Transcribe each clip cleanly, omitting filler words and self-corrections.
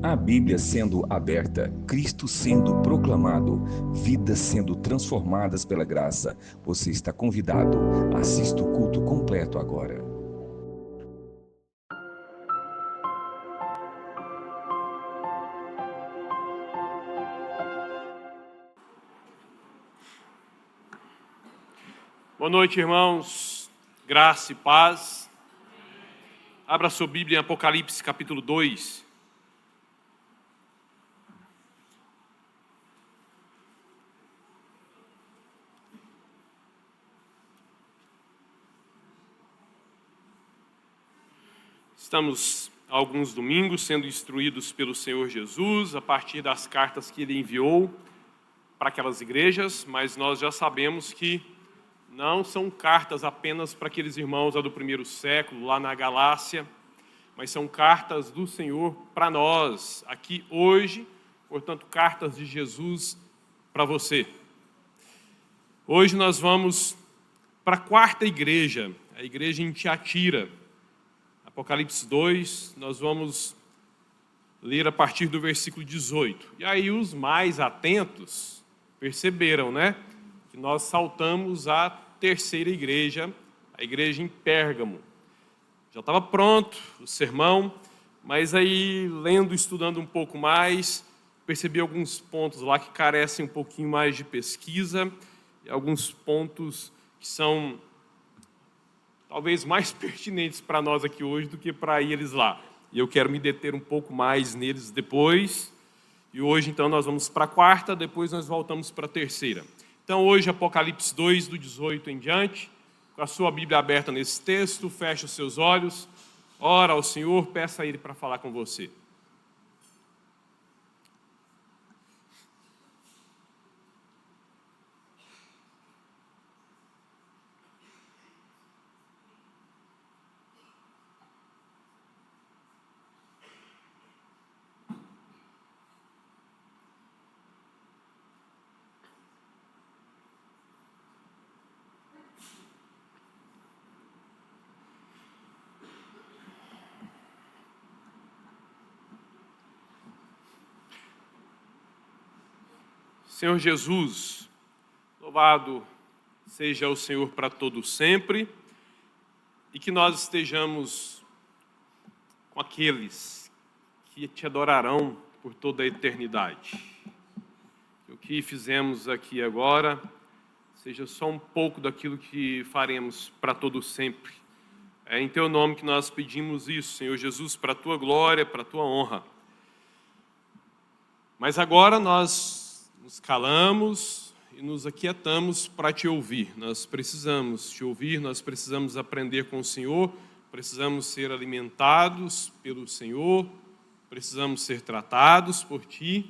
A Bíblia sendo aberta, Cristo sendo proclamado, vidas sendo transformadas pela graça. Você está convidado. Assista o culto completo agora. Boa noite, irmãos. Graça e paz. Abra sua Bíblia em Apocalipse, capítulo 2. Estamos há alguns domingos sendo instruídos pelo Senhor Jesus a partir das cartas que Ele enviou para aquelas igrejas, mas nós já sabemos que não são cartas apenas para aqueles irmãos lá do primeiro século, lá na Galácia, mas são cartas do Senhor para nós, aqui hoje, portanto, cartas de Jesus para você. Hoje nós vamos para a quarta igreja, a igreja em Tiatira. Apocalipse 2, nós vamos ler a partir do versículo 18. E aí os mais atentos perceberam, que nós saltamos a terceira igreja, a igreja em Pérgamo. Já estava pronto o sermão, mas aí lendo, estudando um pouco mais, percebi alguns pontos lá que carecem um pouquinho mais de pesquisa, e alguns pontos que são talvez mais pertinentes para nós aqui hoje do que para eles lá. E eu quero me deter um pouco mais neles depois. E hoje, então, nós vamos para a quarta, depois nós voltamos para a terceira. Então, hoje, Apocalipse 2, do 18 em diante, com a sua Bíblia aberta nesse texto, feche os seus olhos, ora ao Senhor, peça a Ele para falar com você. Senhor Jesus, louvado seja o Senhor para todo sempre, e que nós estejamos com aqueles que te adorarão por toda a eternidade. Que o que fizemos aqui agora seja só um pouco daquilo que faremos para todo sempre. É em teu nome que nós pedimos isso, Senhor Jesus, para a tua glória, para a tua honra. Mas agora nós nos calamos e nos aquietamos para te ouvir. Nós precisamos te ouvir, nós precisamos aprender com o Senhor, precisamos ser alimentados pelo Senhor, precisamos ser tratados por ti.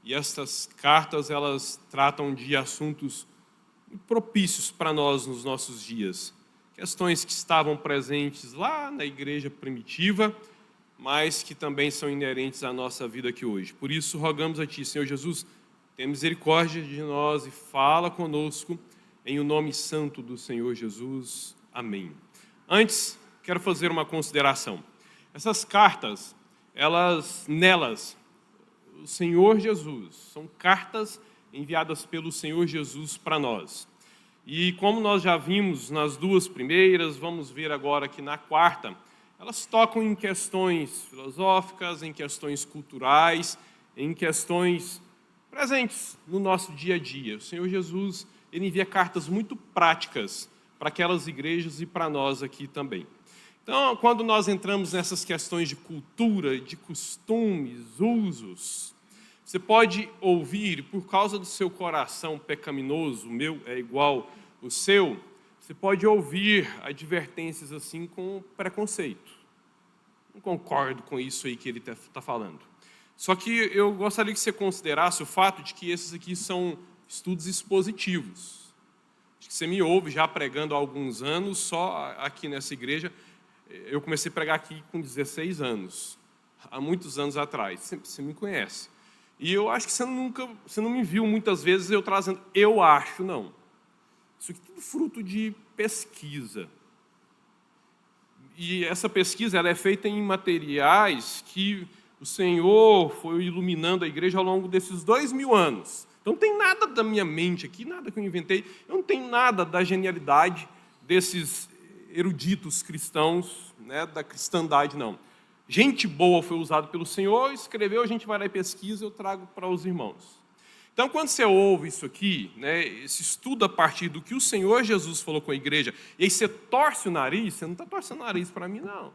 E estas cartas, elas tratam de assuntos propícios para nós nos nossos dias. Questões que estavam presentes lá na igreja primitiva, mas que também são inerentes à nossa vida aqui hoje. Por isso, rogamos a ti, Senhor Jesus, tenha misericórdia de nós e fala conosco em o nome santo do Senhor Jesus. Amém. Antes, quero fazer uma consideração. Essas cartas, nelas, o Senhor Jesus, são cartas enviadas pelo Senhor Jesus para nós. E como nós já vimos nas duas primeiras, vamos ver agora que na quarta, elas tocam em questões filosóficas, em questões culturais, em questões presentes no nosso dia a dia. O Senhor Jesus, ele envia cartas muito práticas para aquelas igrejas e para nós aqui também. Então, quando nós entramos nessas questões de cultura, de costumes, usos, você pode ouvir, por causa do seu coração pecaminoso, o meu é igual o seu, você pode ouvir advertências assim com preconceito. Não concordo com isso aí que ele está falando. Só que eu gostaria que você considerasse o fato de que esses aqui são estudos expositivos. Acho que você me ouve já pregando há alguns anos, só aqui nessa igreja. Eu comecei a pregar aqui com 16 anos, há muitos anos atrás. Você me conhece. E eu acho que você não me viu muitas vezes eu trazendo, eu acho, não. Isso aqui é tudo fruto de pesquisa. E essa pesquisa ela é feita em materiais que o Senhor foi iluminando a igreja ao longo desses 2000 anos. Então não tem nada da minha mente aqui, nada que eu inventei, eu não tenho nada da genialidade desses eruditos cristãos, né, da cristandade, não. Gente boa foi usado pelo Senhor, escreveu, a gente vai lá e pesquisa, eu trago para os irmãos. Então, quando você ouve isso aqui, né, esse estudo a partir do que o Senhor Jesus falou com a igreja, e aí você torce o nariz, você não está torcendo o nariz para mim, não.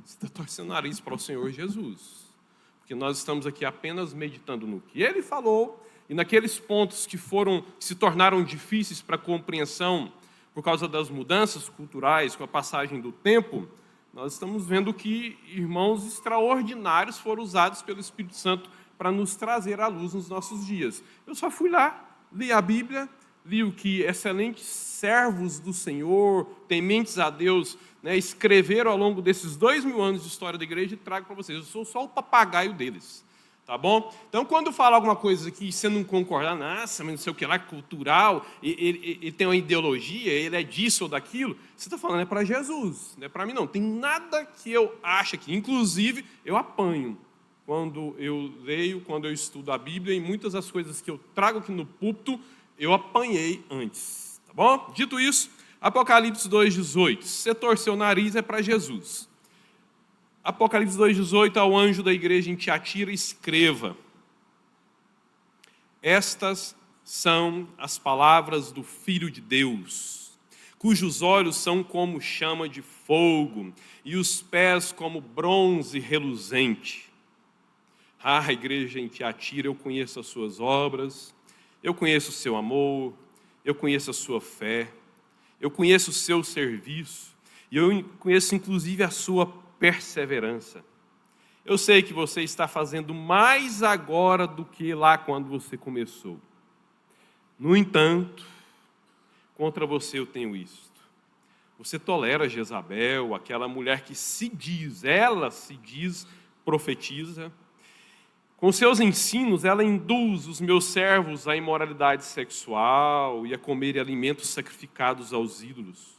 Você está torcendo o nariz para o Senhor Jesus. Porque nós estamos aqui apenas meditando no que Ele falou, e naqueles pontos que se tornaram difíceis para a compreensão por causa das mudanças culturais, com a passagem do tempo, nós estamos vendo que irmãos extraordinários foram usados pelo Espírito Santo para nos trazer à luz nos nossos dias. Eu só fui lá, li a Bíblia, li o que excelentes servos do Senhor, tementes a Deus, né, escreveram ao longo desses 2000 anos de história da igreja e trago para vocês. Eu sou só o papagaio deles, tá bom? Então, quando eu falo alguma coisa que você não concordar, nossa, mas não sei o que lá, cultural, ele tem uma ideologia, ele é disso ou daquilo, você está falando é para Jesus, não é para mim não. Tem nada que eu ache aqui, inclusive eu apanho. Quando eu leio, quando eu estudo a Bíblia, e muitas das coisas que eu trago aqui no púlpito, eu apanhei antes, tá bom? Dito isso, Apocalipse 2,18, se você torceu o nariz é para Jesus. Apocalipse 2,18, ao anjo da igreja em Tiatira, escreva: estas são as palavras do Filho de Deus, cujos olhos são como chama de fogo, e os pés como bronze reluzente. Ah, igreja em Tiatira, eu conheço as suas obras, eu conheço o seu amor, eu conheço a sua fé, eu conheço o seu serviço, e eu conheço inclusive a sua perseverança. Eu sei que você está fazendo mais agora do que lá quando você começou. No entanto, contra você eu tenho isto. Você tolera Jezabel, aquela mulher que ela se diz profetiza. Com seus ensinos, ela induz os meus servos à imoralidade sexual e a comer alimentos sacrificados aos ídolos.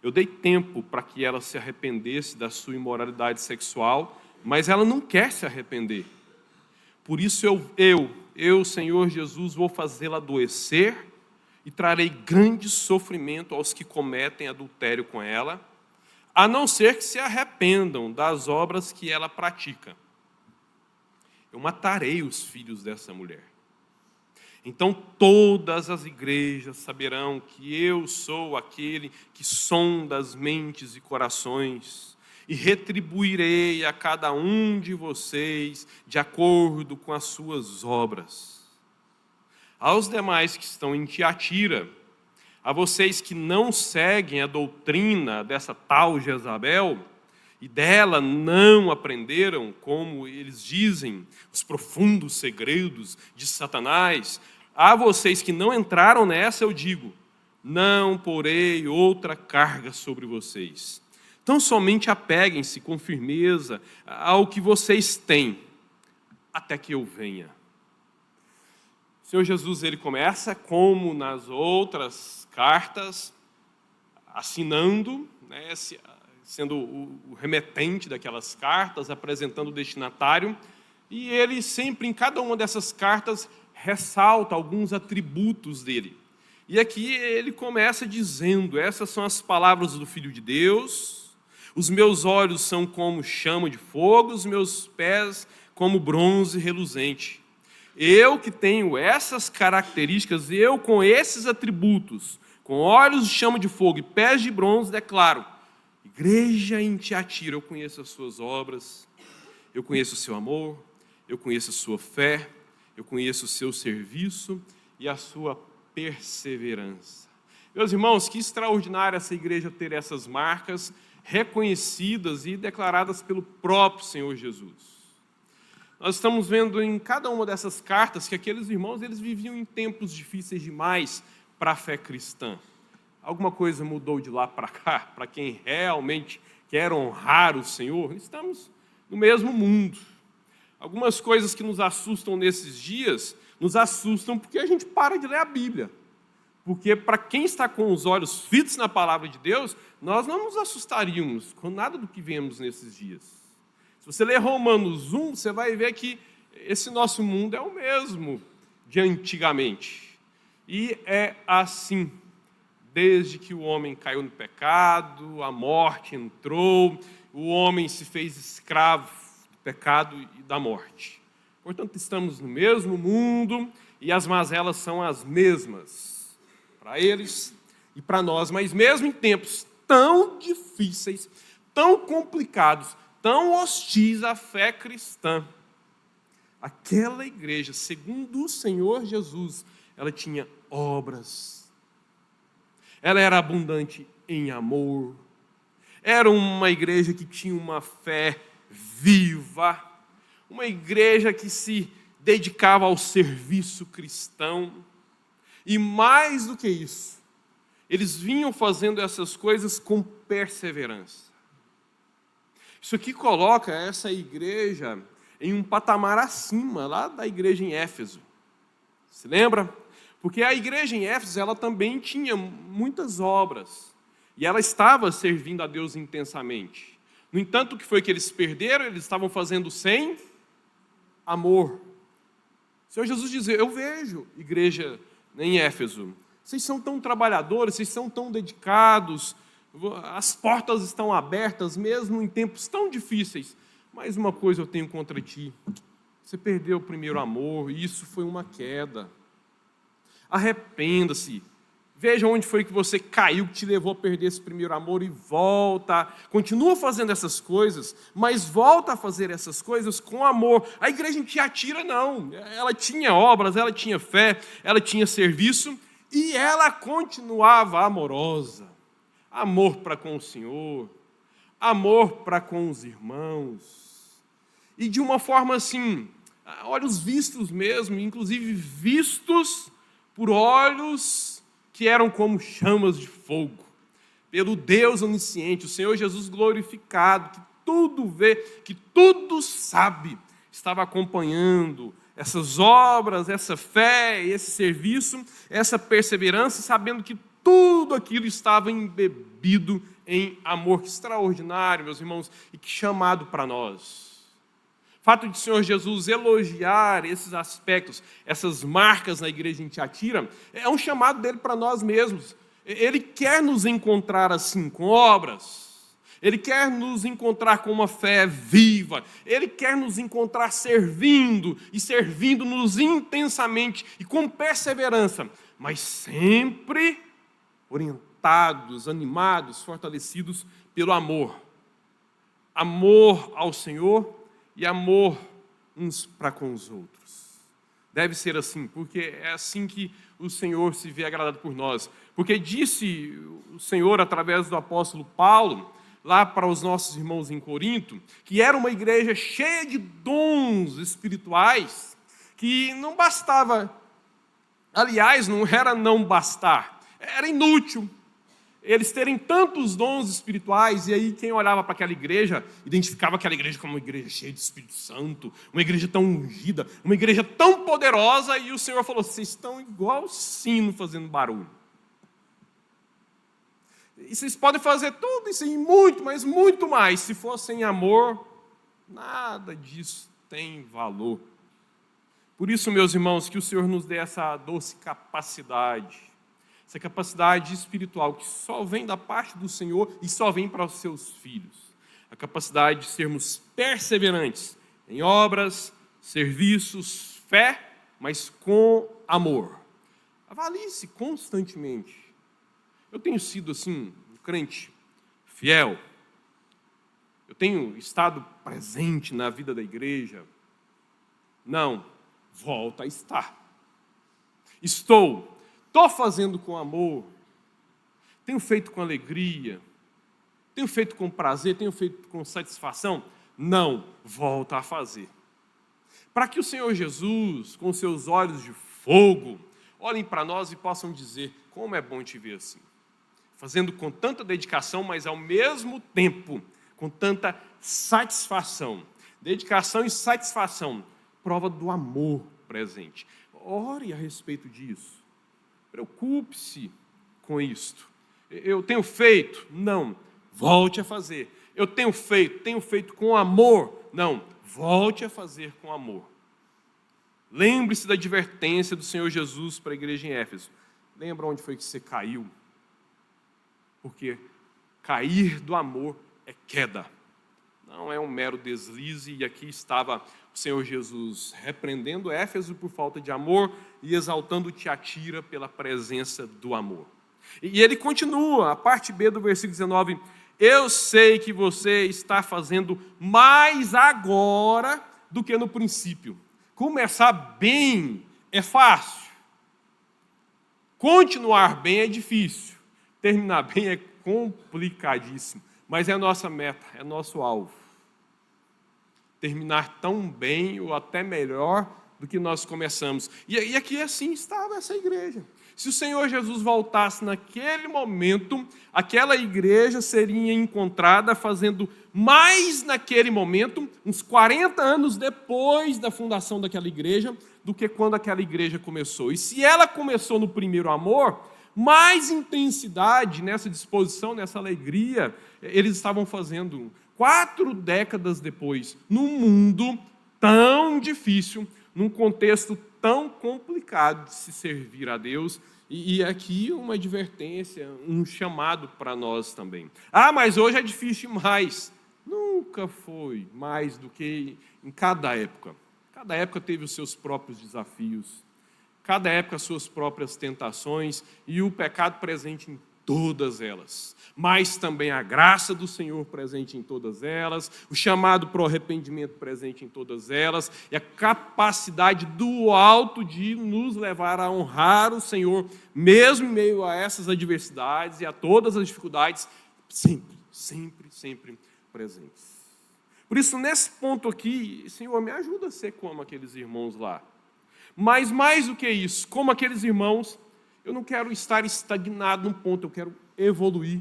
Eu dei tempo para que ela se arrependesse da sua imoralidade sexual, mas ela não quer se arrepender. Por isso eu, Senhor Jesus, vou fazê-la adoecer e trarei grande sofrimento aos que cometem adultério com ela, a não ser que se arrependam das obras que ela pratica. Eu matarei os filhos dessa mulher. Então todas as igrejas saberão que eu sou aquele que sonda as mentes e corações, e retribuirei a cada um de vocês de acordo com as suas obras. Aos demais que estão em Tiatira, a vocês que não seguem a doutrina dessa tal Jezabel, e dela não aprenderam, como eles dizem, os profundos segredos de Satanás, a vocês que não entraram nessa, eu digo, não porei outra carga sobre vocês. Então somente apeguem-se com firmeza ao que vocês têm, até que eu venha. O Senhor Jesus, ele começa, como nas outras cartas, assinando, né, sendo o remetente daquelas cartas, apresentando o destinatário, e ele sempre, em cada uma dessas cartas, ressalta alguns atributos dele. E aqui ele começa dizendo, essas são as palavras do Filho de Deus, os meus olhos são como chama de fogo, os meus pés como bronze reluzente. Eu que tenho essas características, eu com esses atributos, com olhos de chama de fogo e pés de bronze, declaro, igreja em Tiatira, eu conheço as suas obras, eu conheço o seu amor, eu conheço a sua fé, eu conheço o seu serviço e a sua perseverança. Meus irmãos, que extraordinário essa igreja ter essas marcas reconhecidas e declaradas pelo próprio Senhor Jesus. Nós estamos vendo em cada uma dessas cartas que aqueles irmãos eles viviam em tempos difíceis demais para a fé cristã. Alguma coisa mudou de lá para cá, para quem realmente quer honrar o Senhor? Estamos no mesmo mundo. Algumas coisas que nos assustam nesses dias, nos assustam porque a gente para de ler a Bíblia. Porque para quem está com os olhos fitos na palavra de Deus, nós não nos assustaríamos com nada do que vemos nesses dias. Se você ler Romanos 1, você vai ver que esse nosso mundo é o mesmo de antigamente. E é assim, desde que o homem caiu no pecado, a morte entrou, o homem se fez escravo do pecado e da morte. Portanto, estamos no mesmo mundo e as mazelas são as mesmas para eles e para nós, mas mesmo em tempos tão difíceis, tão complicados, tão hostis à fé cristã, aquela igreja, segundo o Senhor Jesus, ela tinha obras, ela era abundante em amor, era uma igreja que tinha uma fé viva, uma igreja que se dedicava ao serviço cristão, e mais do que isso, eles vinham fazendo essas coisas com perseverança. Isso aqui coloca essa igreja em um patamar acima, lá da igreja em Éfeso. Se lembra? Porque a igreja em Éfeso, ela também tinha muitas obras, e ela estava servindo a Deus intensamente. No entanto, o que foi que eles perderam? Eles estavam fazendo sem amor. O Senhor Jesus dizia, eu vejo igreja em Éfeso, vocês são tão trabalhadores, vocês são tão dedicados, as portas estão abertas mesmo em tempos tão difíceis, mas uma coisa eu tenho contra ti, você perdeu o primeiro amor, e isso foi uma queda. Arrependa-se, veja onde foi que você caiu, que te levou a perder esse primeiro amor, e volta, continua fazendo essas coisas, mas volta a fazer essas coisas com amor. A igreja em Tiatira não, ela tinha obras, ela tinha fé, ela tinha serviço, e ela continuava amorosa, amor para com o Senhor, amor para com os irmãos, e de uma forma assim, olhos vistos mesmo, inclusive vistos por olhos que eram como chamas de fogo, pelo Deus onisciente, o Senhor Jesus glorificado, que tudo vê, que tudo sabe, estava acompanhando essas obras, essa fé, esse serviço, essa perseverança, sabendo que tudo aquilo estava embebido em amor. Que extraordinário, meus irmãos, e que chamado para nós. O fato de o Senhor Jesus elogiar esses aspectos, essas marcas na igreja em Tiatira, é um chamado dele para nós mesmos. Ele quer nos encontrar assim, com obras. Ele quer nos encontrar com uma fé viva. Ele quer nos encontrar servindo, e servindo-nos intensamente e com perseverança, mas sempre orientados, animados, fortalecidos pelo amor. Amor ao Senhor e amor uns para com os outros. Deve ser assim, porque é assim que o Senhor se vê agradado por nós. Porque disse o Senhor, através do apóstolo Paulo, lá para os nossos irmãos em Corinto, que era uma igreja cheia de dons espirituais, que não bastava, aliás, não era não bastar, era inútil eles terem tantos dons espirituais, e aí quem olhava para aquela igreja, identificava aquela igreja como uma igreja cheia de Espírito Santo, uma igreja tão ungida, uma igreja tão poderosa, e o Senhor falou, vocês estão igual sino fazendo barulho. E vocês podem fazer tudo isso e muito, mas muito mais. Se for sem amor, nada disso tem valor. Por isso, meus irmãos, que o Senhor nos dê essa doce capacidade, essa capacidade espiritual que só vem da parte do Senhor e só vem para os seus filhos. A capacidade de sermos perseverantes em obras, serviços, fé, mas com amor. Avalie-se constantemente. Eu tenho sido, assim, um crente fiel. Eu tenho estado presente na vida da igreja. Não, volta a estar. Estou fazendo com amor. Tenho feito com alegria. Tenho feito com prazer. Tenho feito com satisfação. Não, volta a fazer. Para que o Senhor Jesus, com seus olhos de fogo, olhem para nós e possam dizer, como é bom te ver assim. Fazendo com tanta dedicação, mas ao mesmo tempo, com tanta satisfação. Dedicação e satisfação, prova do amor presente. Ore a respeito disso. Preocupe-se com isto. Eu tenho feito? Não. Volte a fazer. Eu tenho feito com amor? Não, volte a fazer com amor. Lembre-se da advertência do Senhor Jesus para a igreja em Éfeso. Lembra onde foi que você caiu? Porque cair do amor é queda. Não é um mero deslize, e aqui estava o Senhor Jesus repreendendo Éfeso por falta de amor e exaltando Tiatira pela presença do amor. E ele continua, a parte B do versículo 19, eu sei que você está fazendo mais agora do que no princípio. Começar bem é fácil. Continuar bem é difícil. Terminar bem é complicadíssimo. Mas é a nossa meta, é nosso alvo. Terminar tão bem ou até melhor do que nós começamos. E aqui assim estava essa igreja. Se o Senhor Jesus voltasse naquele momento, aquela igreja seria encontrada fazendo mais naquele momento, uns 40 anos depois da fundação daquela igreja, do que quando aquela igreja começou. E se ela começou no primeiro amor, mais intensidade nessa disposição, nessa alegria, eles estavam fazendo 4 décadas depois, num mundo tão difícil, num contexto tão complicado de se servir a Deus. E aqui uma advertência, um chamado para nós também. Ah, mas hoje é difícil demais. Nunca foi mais do que em cada época. Cada época teve os seus próprios desafios. Cada época as suas próprias tentações e o pecado presente em todas elas. Mas também a graça do Senhor presente em todas elas, o chamado para o arrependimento presente em todas elas, e a capacidade do alto de nos levar a honrar o Senhor, mesmo em meio a essas adversidades e a todas as dificuldades, sempre, sempre, sempre presentes. Por isso, nesse ponto aqui, Senhor, me ajuda a ser como aqueles irmãos lá. Mas mais do que isso, como aqueles irmãos, eu não quero estar estagnado num ponto, eu quero evoluir,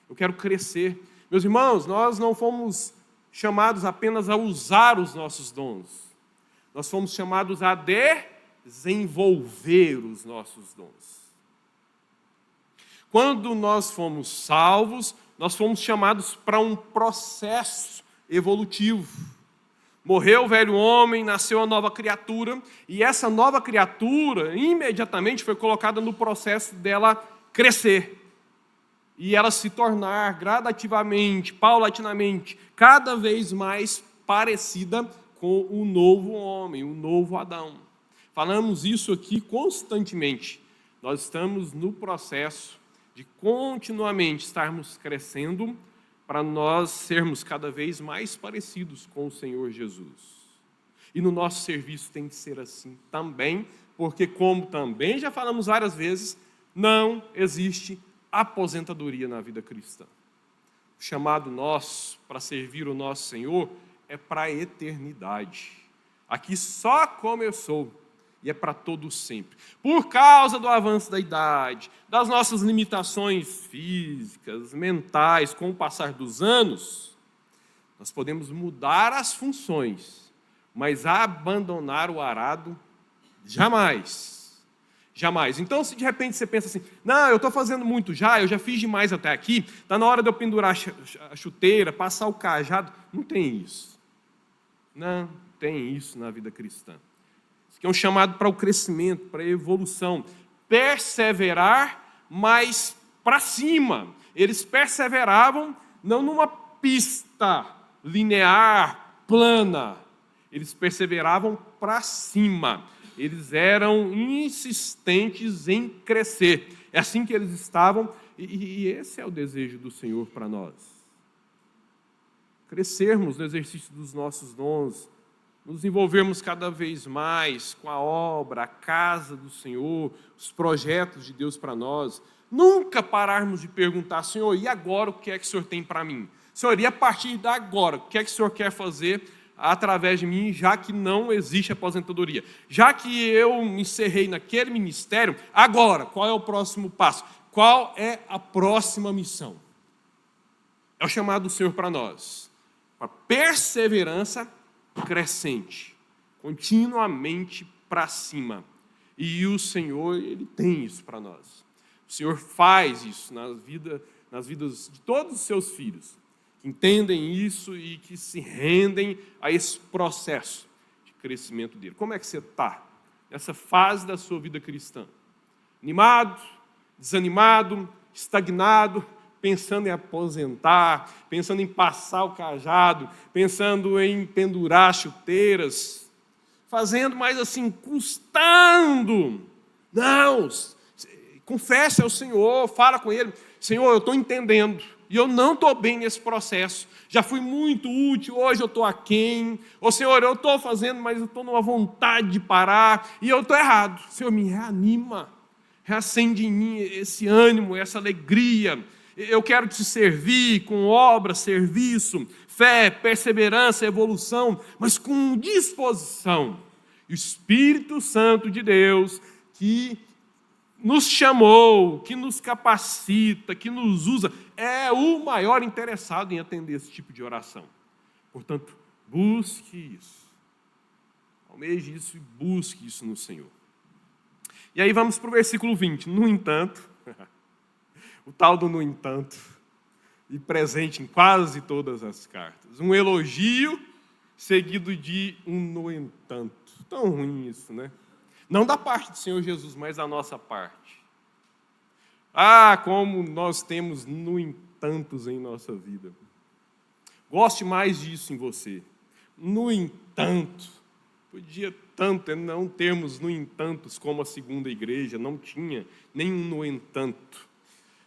eu quero crescer. Meus irmãos, nós não fomos chamados apenas a usar os nossos dons, nós fomos chamados a desenvolver os nossos dons. Quando nós fomos salvos, nós fomos chamados para um processo evolutivo. Morreu o velho homem, nasceu a nova criatura, e essa nova criatura imediatamente foi colocada no processo dela crescer. E ela se tornar gradativamente, paulatinamente, cada vez mais parecida com o novo homem, o novo Adão. Falamos isso aqui constantemente. Nós estamos no processo de continuamente estarmos crescendo para nós sermos cada vez mais parecidos com o Senhor Jesus. E no nosso serviço tem que ser assim também, porque como também já falamos várias vezes, não existe aposentadoria na vida cristã. O chamado nosso para servir o nosso Senhor é para a eternidade. Aqui só começou e é para todo sempre. Por causa do avanço da idade, das nossas limitações físicas, mentais, com o passar dos anos, nós podemos mudar as funções, mas abandonar o arado, jamais. Jamais. Então, se de repente você pensa assim, não, eu estou fazendo muito já, eu já fiz demais até aqui, está na hora de eu pendurar a chuteira, passar o cajado. Não tem isso. Não tem isso na vida cristã. Que é um chamado para o crescimento, para a evolução. Perseverar, mas para cima. Eles perseveravam não numa pista linear, plana. Eles perseveravam para cima. Eles eram insistentes em crescer. É assim que eles estavam, e esse é o desejo do Senhor para nós. Crescermos no exercício dos nossos dons, nos envolvermos cada vez mais com a obra, a casa do Senhor, os projetos de Deus para nós. Nunca pararmos de perguntar, Senhor, e agora o que é que o Senhor tem para mim? Senhor, e a partir de agora, o que é que o Senhor quer fazer através de mim, já que não existe aposentadoria? Já que eu me encerrei naquele ministério, agora, qual é o próximo passo? Qual é a próxima missão? É o chamado do Senhor para nós. Para perseverança crescente, continuamente para cima. E o Senhor, Ele tem isso para nós. O Senhor faz isso nas vidas de todos os seus filhos. que entendem isso e que se rendem a esse processo de crescimento dele. Como é que você está nessa fase da sua vida cristã? Animado, desanimado, estagnado, pensando em aposentar, pensando em passar o cajado, pensando em pendurar chuteiras, fazendo mais assim, custando. Não, confesse ao Senhor, fala com Ele, Senhor, eu estou entendendo, e eu não estou bem nesse processo, já fui muito útil, hoje eu estou aquém, ô Senhor, eu estou fazendo, mas eu estou numa vontade de parar, e eu estou errado. Senhor, me reanima, reacende em mim esse ânimo, essa alegria. Eu quero te servir com obra, serviço, fé, perseverança, evolução, mas com disposição. E o Espírito Santo de Deus, que nos chamou, que nos capacita, que nos usa, é o maior interessado em atender esse tipo de oração. Portanto, busque isso. Almeje isso e busque isso no Senhor. E aí vamos para o versículo 20. No entanto, o tal do no entanto, e presente em quase todas as cartas. Um elogio seguido de um no entanto. Tão ruim isso, né? Não da parte do Senhor Jesus, mas da nossa parte. Ah, como nós temos no entantos em nossa vida. Goste mais disso em você. No entanto, podia tanto não termos no entantos como a segunda igreja, não tinha nenhum no entanto.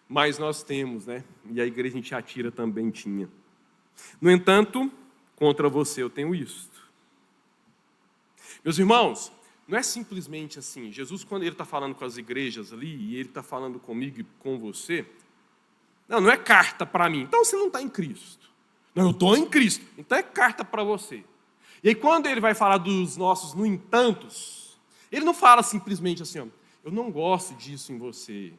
Mas nós temos, né? E a igreja em Tiatira também tinha. No entanto, contra você eu tenho isto. Meus irmãos, não é simplesmente assim. Jesus, quando ele está falando com as igrejas ali, e ele está falando comigo e com você, não é carta para mim. Então você não está em Cristo. Não, eu estou em Cristo. Então é carta para você. E aí quando ele vai falar dos nossos no entantos, ele não fala simplesmente assim, ó, eu não gosto disso em você.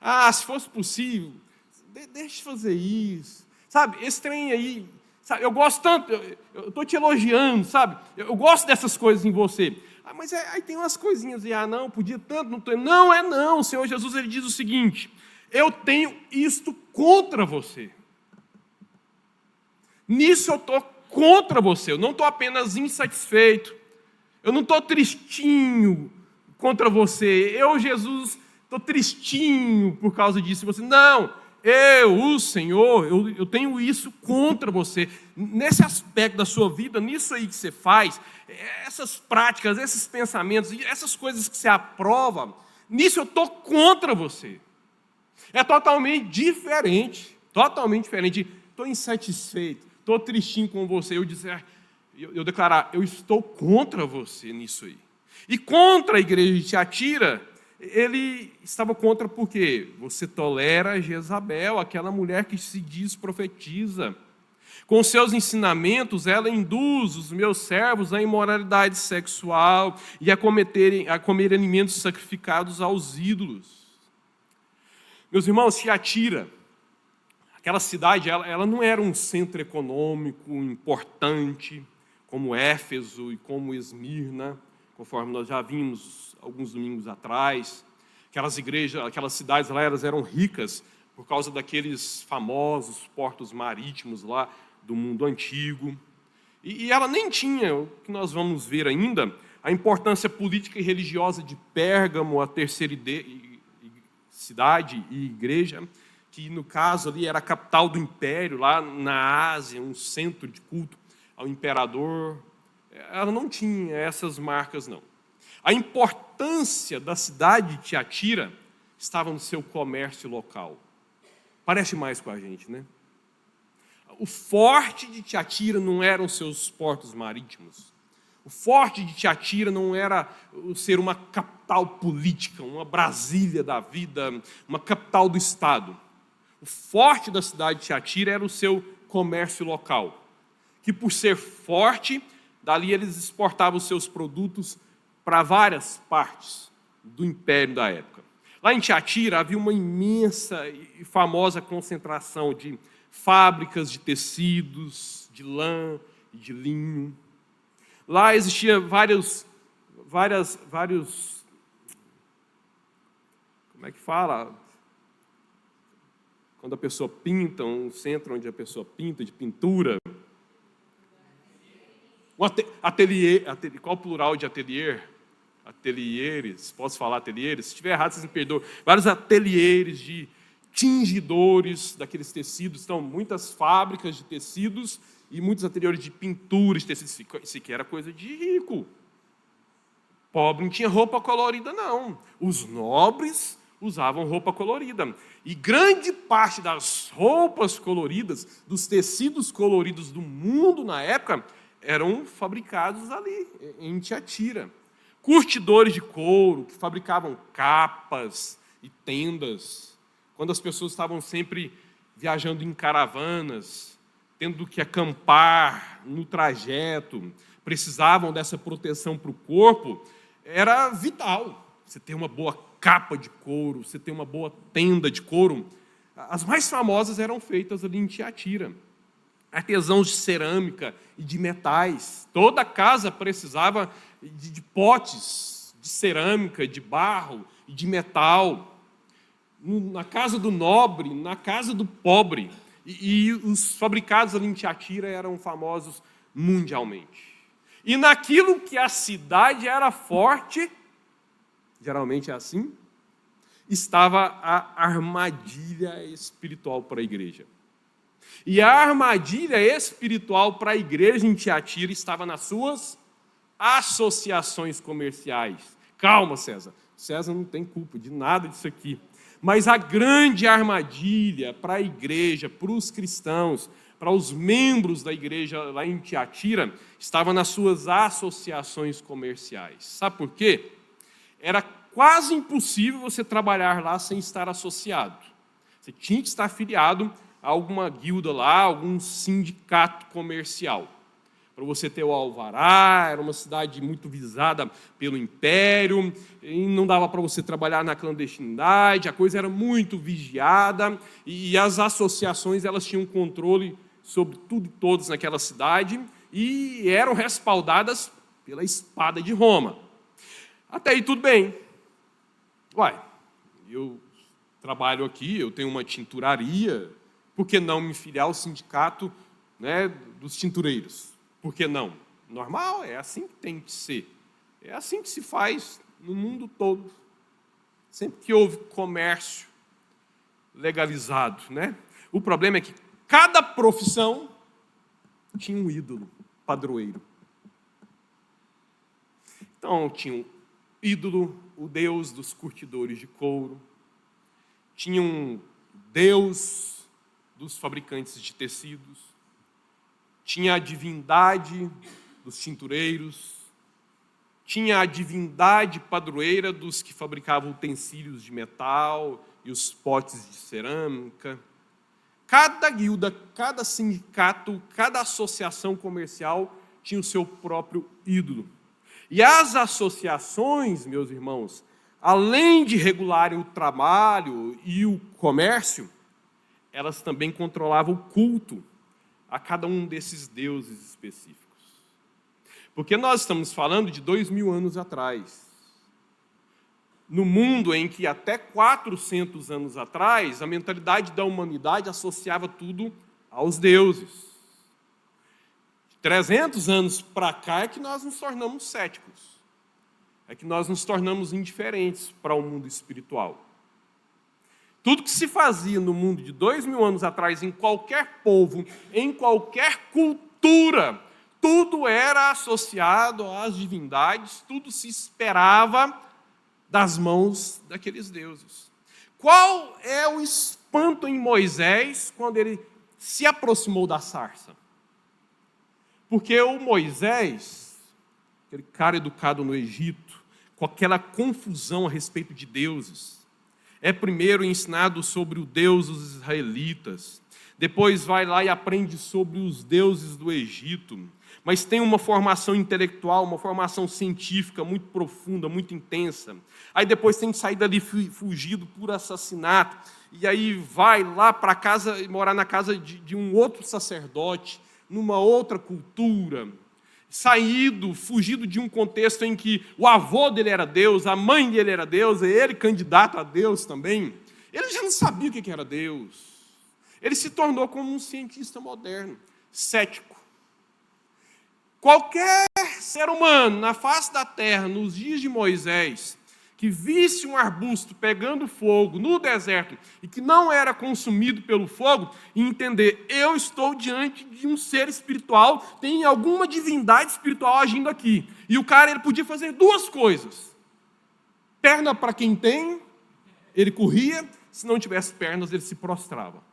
Ah, se fosse possível, deixa eu fazer isso. Sabe, esse trem aí, sabe, eu gosto tanto, eu estou te elogiando, sabe? Eu gosto dessas coisas em você. Ah, mas aí tem umas coisinhas, e não, podia tanto, não. Não. O Senhor Jesus, ele diz o seguinte, eu tenho isto contra você. Nisso eu estou contra você, eu não estou apenas insatisfeito, eu não estou tristinho contra você, eu, Jesus, estou tristinho por causa disso. E você, não, o Senhor, eu tenho isso contra você. Nesse aspecto da sua vida, nisso aí que você faz, essas práticas, esses pensamentos, essas coisas que você aprova, nisso eu estou contra você. É totalmente diferente. Estou insatisfeito, estou tristinho com você. Eu declarar, eu estou contra você nisso aí. E contra a igreja de Tiatira, ele estava contra porque você tolera Jezabel, aquela mulher que se diz profetiza. Com seus ensinamentos, ela induz os meus servos à imoralidade sexual e a comer alimentos sacrificados aos ídolos. Meus irmãos, Tiatira, aquela cidade, ela não era um centro econômico importante, como Éfeso e como Esmirna, conforme nós já vimos alguns domingos atrás. Aquelas cidades lá, elas eram ricas por causa daqueles famosos portos marítimos lá do mundo antigo. E ela nem tinha, o que nós vamos ver ainda, a importância política e religiosa de Pérgamo, a terceira cidade e igreja, que no caso ali era a capital do império, lá na Ásia, um centro de culto ao imperador. Ela não tinha essas marcas, não. A importância da cidade de Tiatira estava no seu comércio local. Parece mais com a gente, né? O forte de Tiatira não eram os seus portos marítimos. O forte de Tiatira não era ser uma capital política, uma Brasília da vida, uma capital do Estado. O forte da cidade de Tiatira era o seu comércio local, que por ser forte, dali eles exportavam os seus produtos para várias partes do império da época. Lá em Tiatira havia uma imensa e famosa concentração de fábricas de tecidos, de lã e de linho. Lá existia vários, como é que fala? Quando a pessoa pinta, um centro onde a pessoa pinta, de pintura. Um ateliê, qual o plural de ateliê? Ateliêres, posso falar ateliês? Se estiver errado, vocês me perdoam. Vários ateliês de tingidores daqueles tecidos. Então, muitas fábricas de tecidos e muitos ateliês de pintura de tecidos. Isso aqui era coisa de rico. Pobre não tinha roupa colorida, não. Os nobres usavam roupa colorida. E grande parte das roupas coloridas, dos tecidos coloridos do mundo na época, eram fabricados ali, em Tiatira. Curtidores de couro, que fabricavam capas e tendas. Quando as pessoas estavam sempre viajando em caravanas, tendo que acampar no trajeto, precisavam dessa proteção para o corpo, era vital. Você ter uma boa capa de couro, você ter uma boa tenda de couro. As mais famosas eram feitas ali em Tiatira. Artesãos de cerâmica e de metais. Toda casa precisava de potes de cerâmica, de barro e de metal. Na casa do nobre, na casa do pobre. E os fabricados ali em Tiatira eram famosos mundialmente. E naquilo que a cidade era forte, geralmente é assim, estava a armadilha espiritual para a igreja. E a armadilha espiritual para a igreja em Tiatira estava nas suas associações comerciais. Calma, César. César não tem culpa de nada disso aqui. Mas a grande armadilha para a igreja, para os cristãos, para os membros da igreja lá em Tiatira, estava nas suas associações comerciais. Sabe por quê? Era quase impossível você trabalhar lá sem estar associado. Você tinha que estar afiliado a alguma guilda lá, algum sindicato comercial. Para você ter o alvará, era uma cidade muito visada pelo império, e não dava para você trabalhar na clandestinidade, a coisa era muito vigiada, e as associações elas tinham controle sobre tudo e todos naquela cidade, e eram respaldadas pela espada de Roma. Até aí tudo bem. Eu trabalho aqui, eu tenho uma tinturaria, por que não me filiar ao sindicato, né, dos tintureiros? Por que não? Normal, é assim que tem que ser. É assim que se faz no mundo todo. Sempre que houve comércio legalizado, né? O problema é que cada profissão tinha um ídolo padroeiro. Então, tinha um ídolo, o deus dos curtidores de couro. Tinha um deus dos fabricantes de tecidos. Tinha a divindade dos tintureiros, tinha a divindade padroeira dos que fabricavam utensílios de metal e os potes de cerâmica. Cada guilda, cada sindicato, cada associação comercial tinha o seu próprio ídolo. E as associações, meus irmãos, além de regularem o trabalho e o comércio, elas também controlavam o culto a cada um desses deuses específicos. Porque nós estamos falando de 2000 anos atrás. No mundo em que até 400 anos atrás, a mentalidade da humanidade associava tudo aos deuses. De 300 anos para cá é que nós nos tornamos céticos. É que nós nos tornamos indiferentes para o mundo espiritual. Tudo que se fazia no mundo de 2000 anos atrás, em qualquer povo, em qualquer cultura, tudo era associado às divindades, tudo se esperava das mãos daqueles deuses. Qual é o espanto em Moisés quando ele se aproximou da sarça? Porque o Moisés, aquele cara educado no Egito, com aquela confusão a respeito de deuses, é primeiro ensinado sobre o Deus dos israelitas, depois vai lá e aprende sobre os deuses do Egito, mas tem uma formação intelectual, uma formação científica muito profunda, muito intensa. Aí depois tem que sair dali fugido por assassinato, e aí vai lá para casa, morar na casa de um outro sacerdote, numa outra cultura, fugido de um contexto em que o avô dele era Deus, a mãe dele era Deus, e ele candidato a Deus também. Ele já não sabia o que era Deus. Ele se tornou como um cientista moderno, cético. Qualquer ser humano na face da terra, nos dias de Moisés, que visse um arbusto pegando fogo no deserto e que não era consumido pelo fogo, e entender, eu estou diante de um ser espiritual, tem alguma divindade espiritual agindo aqui. E o cara ele podia fazer duas coisas. Perna para quem tem, ele corria, se não tivesse pernas, ele se prostrava.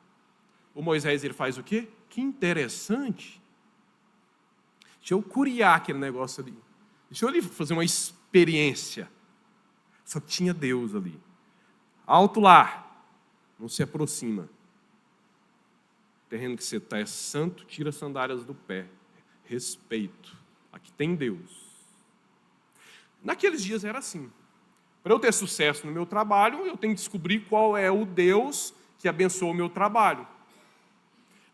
O Moisés ele faz o quê? Que interessante. Deixa eu curiar aquele negócio ali. Deixa eu ali fazer uma experiência. Só tinha Deus ali. Alto lá, não se aproxima. O terreno que você está é santo, tira as sandálias do pé. Respeito. Aqui tem Deus. Naqueles dias era assim. Para eu ter sucesso no meu trabalho, eu tenho que descobrir qual é o Deus que abençoa o meu trabalho.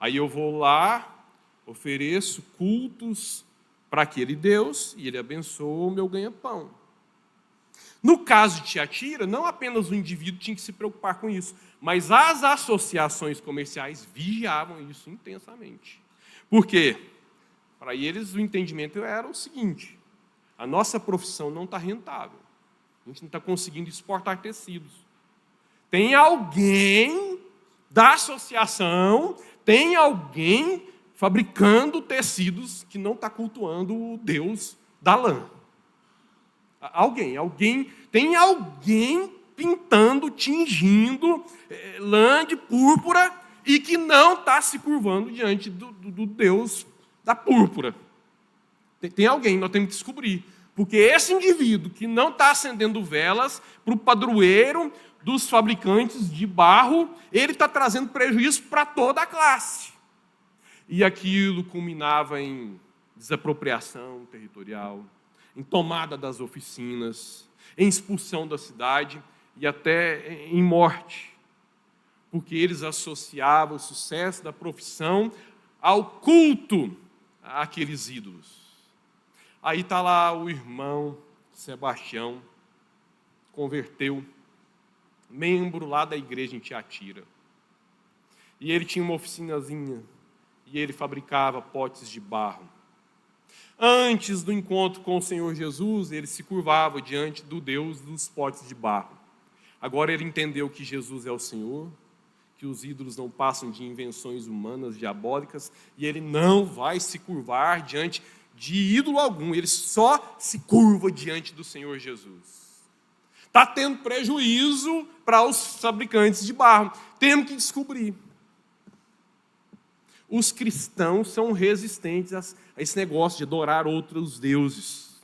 Aí eu vou lá, ofereço cultos para aquele Deus e ele abençoa o meu ganha-pão. No caso de Tiatira, não apenas o indivíduo tinha que se preocupar com isso, mas as associações comerciais vigiavam isso intensamente. Por quê? Para eles o entendimento era o seguinte: a nossa profissão não está rentável, a gente não está conseguindo exportar tecidos. Tem alguém da associação, tem alguém fabricando tecidos que não está cultuando o Deus da lã. Tem alguém pintando, tingindo lã de púrpura e que não está se curvando diante do Deus da púrpura. Tem alguém, nós temos que descobrir. Porque esse indivíduo que não está acendendo velas para o padroeiro dos fabricantes de barro, ele está trazendo prejuízo para toda a classe. E aquilo culminava em desapropriação territorial, em tomada das oficinas, em expulsão da cidade e até em morte. Porque eles associavam o sucesso da profissão ao culto àqueles ídolos. Aí está lá o irmão Sebastião, converteu, membro lá da igreja em Tiatira. E ele tinha uma oficinazinha, e ele fabricava potes de barro. Antes do encontro com o Senhor Jesus, ele se curvava diante do Deus dos potes de barro. Agora ele entendeu que Jesus é o Senhor, que os ídolos não passam de invenções humanas diabólicas, e ele não vai se curvar diante de ídolo algum, ele só se curva diante do Senhor Jesus. Está tendo prejuízo para os fabricantes de barro. Temos que descobrir. Os cristãos são resistentes a esse negócio de adorar outros deuses.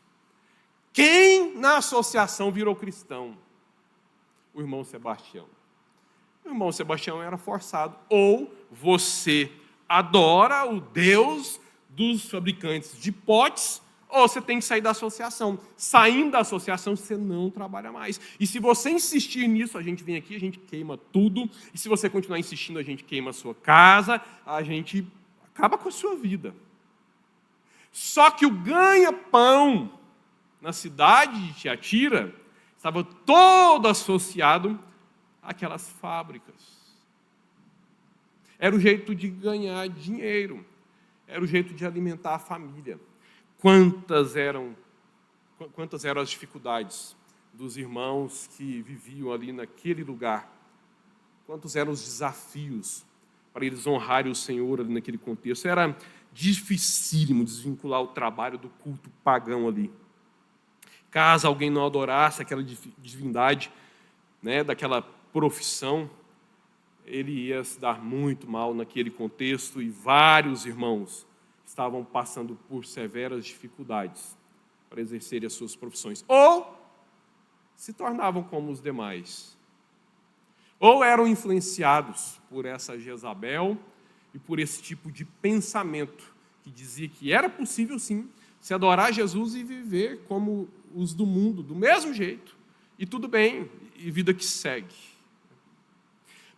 Quem na associação virou cristão? O irmão Sebastião. O irmão Sebastião era forçado. Ou você adora o Deus dos fabricantes de potes, ou você tem que sair da associação. Saindo da associação, você não trabalha mais. E se você insistir nisso, a gente vem aqui, a gente queima tudo. E se você continuar insistindo, a gente queima a sua casa, a gente acaba com a sua vida. Só que o ganha-pão na cidade de Tiatira estava todo associado àquelas fábricas. Era o jeito de ganhar dinheiro. Era o jeito de alimentar a família. Quantas eram as dificuldades dos irmãos que viviam ali naquele lugar? Quantos eram os desafios para eles honrarem o Senhor ali naquele contexto? Era dificílimo desvincular o trabalho do culto pagão ali. Caso alguém não adorasse aquela divindade, né, daquela profissão, ele ia se dar muito mal naquele contexto e vários irmãos estavam passando por severas dificuldades para exercerem as suas profissões. Ou se tornavam como os demais. Ou eram influenciados por essa Jezabel e por esse tipo de pensamento que dizia que era possível, sim, se adorar Jesus e viver como os do mundo, do mesmo jeito. E tudo bem, e vida que segue.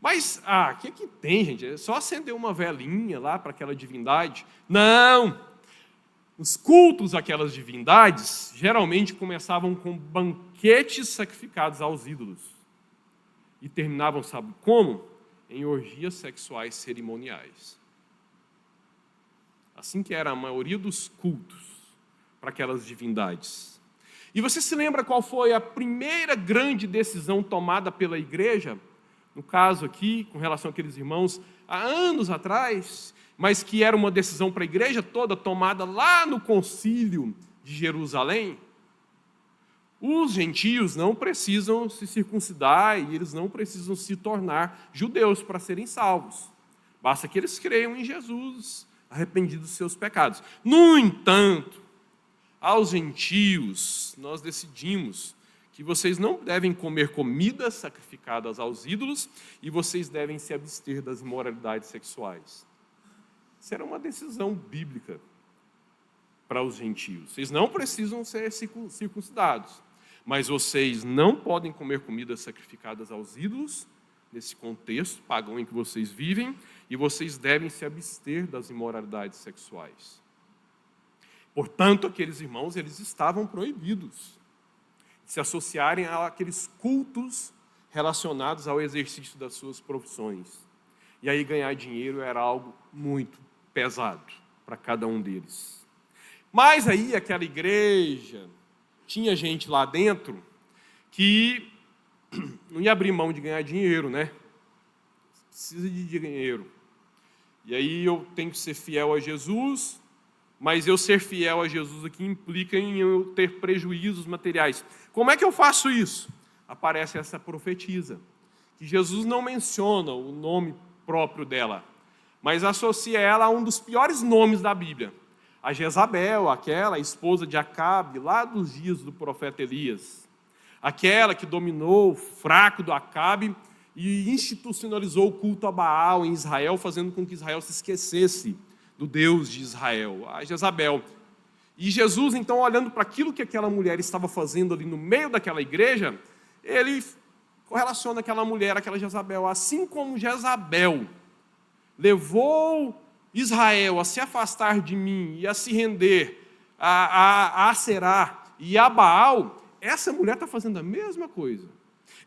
Mas, o que tem, gente? É só acender uma velinha lá para aquela divindade? Não! Os cultos àquelas divindades geralmente começavam com banquetes sacrificados aos ídolos. E terminavam, sabe como? em orgias sexuais cerimoniais. Assim que era a maioria dos cultos para aquelas divindades. E você se lembra qual foi a primeira grande decisão tomada pela igreja? No caso aqui, com relação àqueles irmãos, há anos atrás, mas que era uma decisão para a igreja toda, tomada lá no concílio de Jerusalém. Os gentios não precisam se circuncidar e eles não precisam se tornar judeus para serem salvos. Basta que eles creiam em Jesus, arrependidos dos seus pecados. No entanto, aos gentios, nós decidimos que vocês não devem comer comidas sacrificadas aos ídolos e vocês devem se abster das imoralidades sexuais. Isso era uma decisão bíblica para os gentios. Vocês não precisam ser circuncidados, mas vocês não podem comer comidas sacrificadas aos ídolos, nesse contexto pagão em que vocês vivem, e vocês devem se abster das imoralidades sexuais. Portanto, aqueles irmãos, eles estavam proibidos de se associarem àqueles cultos relacionados ao exercício das suas profissões. E aí ganhar dinheiro era algo muito pesado para cada um deles. Mas aí aquela igreja, tinha gente lá dentro que não ia abrir mão de ganhar dinheiro, né? Precisa de dinheiro. E aí eu tenho que ser fiel a Jesus, mas eu ser fiel a Jesus aqui implica em eu ter prejuízos materiais. Como é que eu faço isso? Aparece essa profetisa, que Jesus não menciona o nome próprio dela, mas associa ela a um dos piores nomes da Bíblia, a Jezabel, aquela esposa de Acabe, lá dos dias do profeta Elias, aquela que dominou o fraco do Acabe e institucionalizou o culto a Baal em Israel, fazendo com que Israel se esquecesse do Deus de Israel, a Jezabel. E Jesus, então, olhando para aquilo que aquela mulher estava fazendo ali no meio daquela igreja, ele correlaciona aquela mulher, aquela Jezabel, assim como Jezabel levou Israel a se afastar de mim e a se render a Aserá e a Baal, essa mulher está fazendo a mesma coisa.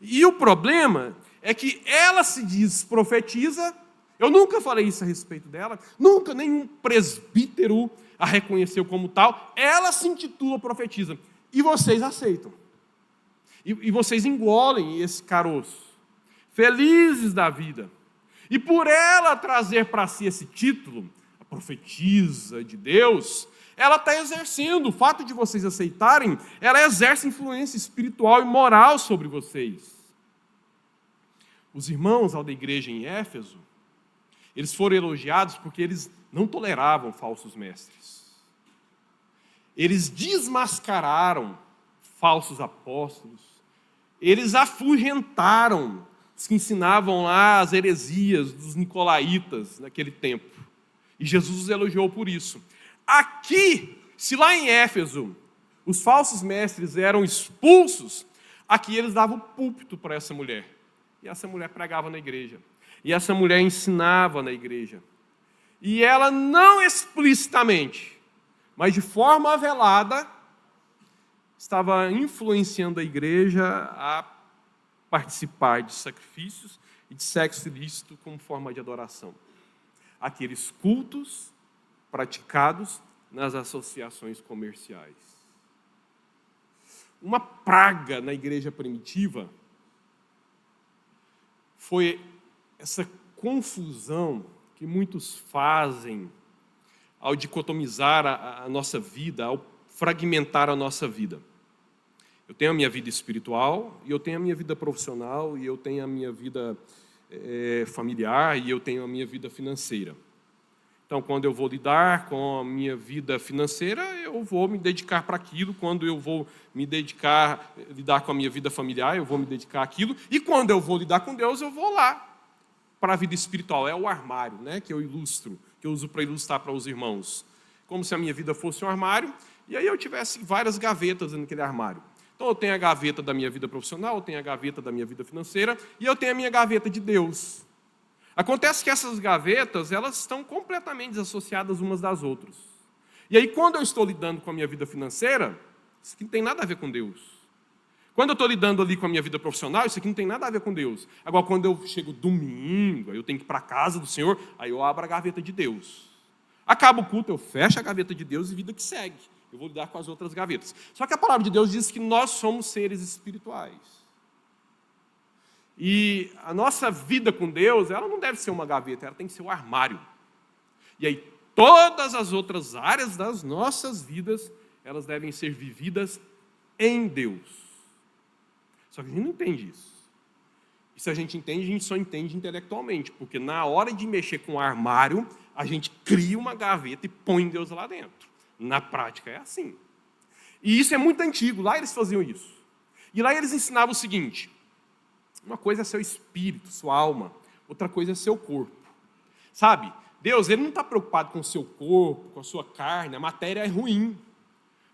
E o problema é que ela se diz profetiza. Eu nunca falei isso a respeito dela, nunca nenhum presbítero a reconheceu como tal. Ela se intitula profetisa. E vocês aceitam. E vocês engolem esse caroço. Felizes da vida. E por ela trazer para si esse título, a profetisa de Deus, ela está exercendo, o fato de vocês aceitarem, ela exerce influência espiritual e moral sobre vocês. Os irmãos da igreja em Éfeso, eles foram elogiados porque eles não toleravam falsos mestres. Eles desmascararam falsos apóstolos. Eles afugentaram os que ensinavam lá as heresias dos nicolaítas naquele tempo. E Jesus os elogiou por isso. Aqui, se lá em Éfeso os falsos mestres eram expulsos, aqui eles davam púlpito para essa mulher. E essa mulher pregava na igreja. E essa mulher ensinava na igreja. E ela não explicitamente, mas de forma velada, estava influenciando a igreja a participar de sacrifícios e de sexo ilícito como forma de adoração. Aqueles cultos praticados nas associações comerciais. Uma praga na igreja primitiva foi essa confusão que muitos fazem ao dicotomizar a nossa vida, ao fragmentar a nossa vida. Eu tenho a minha vida espiritual, e eu tenho a minha vida profissional, e eu tenho a minha vida familiar, e eu tenho a minha vida financeira. Então, quando eu vou lidar com a minha vida financeira, eu vou me dedicar para aquilo. Quando eu vou lidar com a minha vida familiar, eu vou me dedicar àquilo. E quando eu vou lidar com Deus, eu vou lá para a vida espiritual. É o armário, né, que eu ilustro, que eu uso para ilustrar para os irmãos. Como se a minha vida fosse um armário, e aí eu tivesse várias gavetas naquele armário. Então, eu tenho a gaveta da minha vida profissional, eu tenho a gaveta da minha vida financeira, e eu tenho a minha gaveta de Deus. Acontece que essas gavetas, elas estão completamente desassociadas umas das outras. E aí, quando eu estou lidando com a minha vida financeira, isso não tem nada a ver com Deus. Quando eu estou lidando ali com a minha vida profissional, isso aqui não tem nada a ver com Deus. Agora, quando eu chego domingo, eu tenho que ir para a casa do Senhor, aí eu abro a gaveta de Deus. Acaba o culto, eu fecho a gaveta de Deus e vida que segue. Eu vou lidar com as outras gavetas. Só que a palavra de Deus diz que nós somos seres espirituais. E a nossa vida com Deus, ela não deve ser uma gaveta, ela tem que ser um armário. E aí, todas as outras áreas das nossas vidas, elas devem ser vividas em Deus. Só que a gente não entende isso. E se a gente entende, a gente só entende intelectualmente, porque na hora de mexer com o armário, a gente cria uma gaveta e põe Deus lá dentro. Na prática é assim. E isso é muito antigo, lá eles faziam isso. E lá eles ensinavam o seguinte: uma coisa é seu espírito, sua alma, outra coisa é seu corpo. Sabe, Deus ele não está preocupado com o seu corpo, com a sua carne, a matéria é ruim.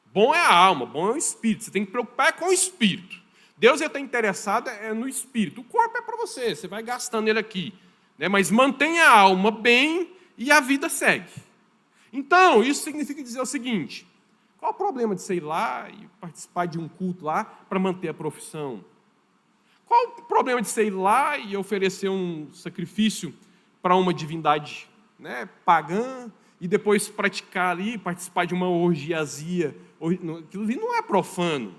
Bom é a alma, bom é o espírito, você tem que preocupar com o espírito. Deus está interessado no espírito. O corpo é para você, você vai gastando ele aqui. Né? Mas mantenha a alma bem e a vida segue. Então, isso significa dizer o seguinte: qual o problema de você ir lá e participar de um culto lá para manter a profissão? Qual o problema de você ir lá e oferecer um sacrifício para uma divindade, né, pagã e depois praticar ali, participar de uma orgiasia? Aquilo ali não é profano.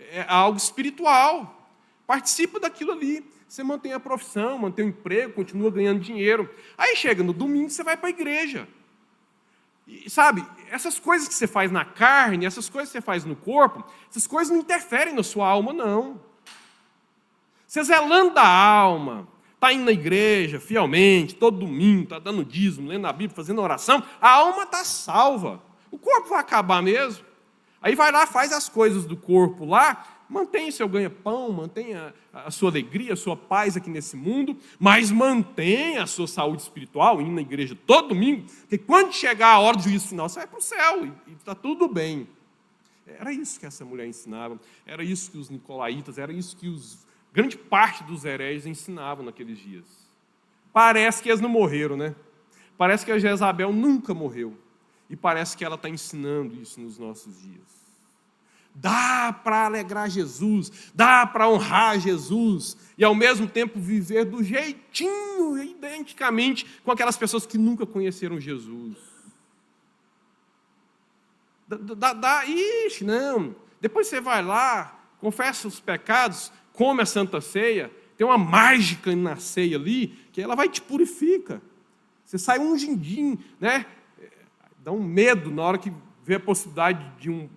É algo espiritual. Participa daquilo ali. Você mantém a profissão, mantém o emprego, continua ganhando dinheiro. Aí chega no domingo, você vai para a igreja. E sabe, essas coisas que você faz na carne, essas coisas que você faz no corpo, essas coisas não interferem na sua alma, não. Você zelando da alma, está indo na igreja fielmente, todo domingo, está dando dízimo, lendo a Bíblia, fazendo oração, a alma está salva. O corpo vai acabar mesmo. Aí vai lá, faz as coisas do corpo lá, mantém seu ganha-pão, mantenha a sua alegria, a sua paz aqui nesse mundo, mas mantenha a sua saúde espiritual, indo na igreja todo domingo, porque quando chegar a hora do juízo final, você vai para o céu e está tudo bem. Era isso que essa mulher ensinava, era isso que os nicolaítas, era isso que grande parte dos hereges ensinavam naqueles dias. Parece que eles não morreram, né? Parece que a Jezabel nunca morreu. E parece que ela está ensinando isso nos nossos dias. Dá para alegrar Jesus, dá para honrar Jesus, e ao mesmo tempo viver do jeitinho, identicamente, com aquelas pessoas que nunca conheceram Jesus. Ixi, não. Depois você vai lá, confessa os pecados, come a Santa Ceia, tem uma mágica na ceia ali, que ela vai te purifica. Você sai ungidinho, né? Dá um medo na hora que vê a possibilidade de um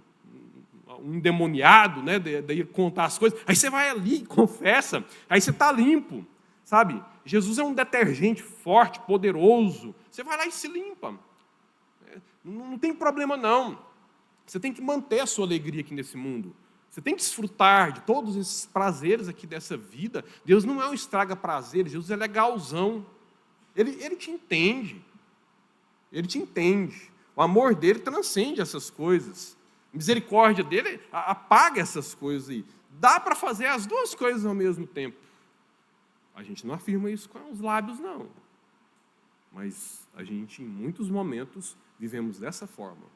endemoniado, né, de contar as coisas. Aí você vai ali e confessa, aí você está limpo, sabe? Jesus é um detergente forte, poderoso. Você vai lá e se limpa. Não tem problema, não. Você tem que manter a sua alegria aqui nesse mundo. Você tem que desfrutar de todos esses prazeres aqui dessa vida. Deus não é um estraga-prazeres, Jesus é legalzão. Ele te entende. Ele te entende. O amor dele transcende essas coisas. A misericórdia dele apaga essas coisas aí. Dá para fazer as duas coisas ao mesmo tempo. A gente não afirma isso com os lábios, não. Mas a gente, em muitos momentos, vivemos dessa forma.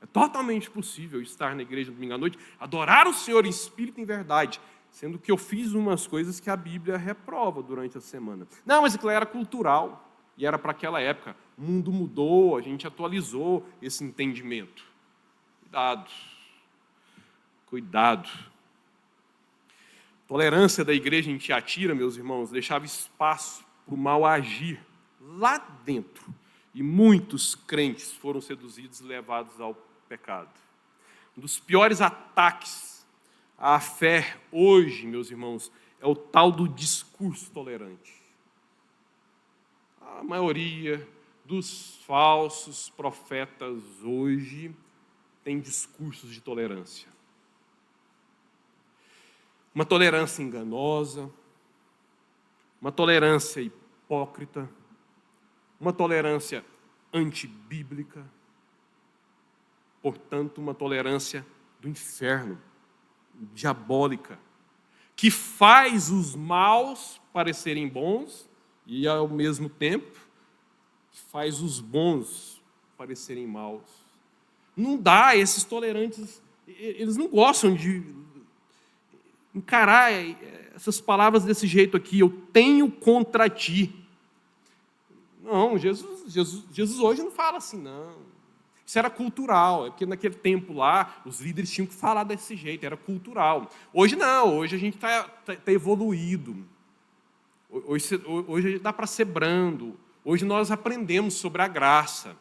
É totalmente possível estar na igreja no domingo à noite, adorar o Senhor em espírito e em verdade, sendo que eu fiz umas coisas que a Bíblia reprova durante a semana. Não, mas aquilo era cultural. E era para aquela época. O mundo mudou, a gente atualizou esse entendimento. Cuidado. Cuidado. Tolerância da igreja em Tiatira, meus irmãos, deixava espaço para o mal agir lá dentro. E muitos crentes foram seduzidos e levados ao pecado. Um dos piores ataques à fé hoje, meus irmãos, é o tal do discurso tolerante. A maioria dos falsos profetas hoje tem discursos de tolerância. Uma tolerância enganosa, uma tolerância hipócrita, uma tolerância antibíblica, portanto, uma tolerância do inferno, diabólica, que faz os maus parecerem bons e, ao mesmo tempo, faz os bons parecerem maus. Não dá, esses tolerantes, eles não gostam de encarar essas palavras desse jeito aqui, eu tenho contra ti. Não, Jesus hoje não fala assim, não. Isso era cultural, é porque naquele tempo lá, os líderes tinham que falar desse jeito, era cultural. Hoje não, hoje a gente está evoluído. Hoje dá para ser brando. Hoje nós aprendemos sobre a graça.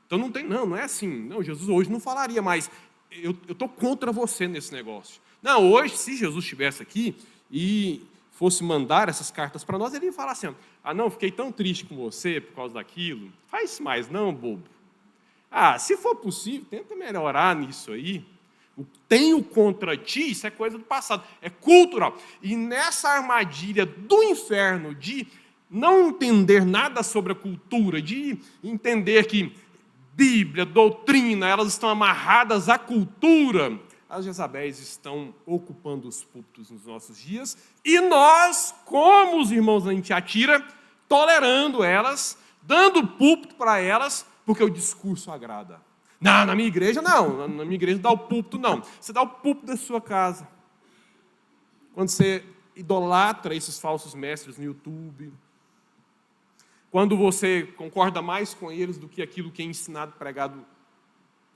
Então não é assim. Não, Jesus hoje não falaria mais, eu estou contra você nesse negócio. Não, hoje, se Jesus estivesse aqui e fosse mandar essas cartas para nós, ele ia falar assim, não, fiquei tão triste com você por causa daquilo. Faz isso mais não, bobo. Se for possível, tenta melhorar nisso aí. O tenho contra ti, isso é coisa do passado, é cultural. E nessa armadilha do inferno de não entender nada sobre a cultura, de entender que Bíblia, doutrina, elas estão amarradas à cultura, as Jezabéis estão ocupando os púlpitos nos nossos dias, e nós, como os irmãos da Tiatira, tolerando elas, dando púlpito para elas, porque o discurso agrada. Não, na minha igreja não, na minha igreja não dá o púlpito não, você dá o púlpito da sua casa. Quando você idolatra esses falsos mestres no YouTube, quando você concorda mais com eles do que aquilo que é ensinado, pregado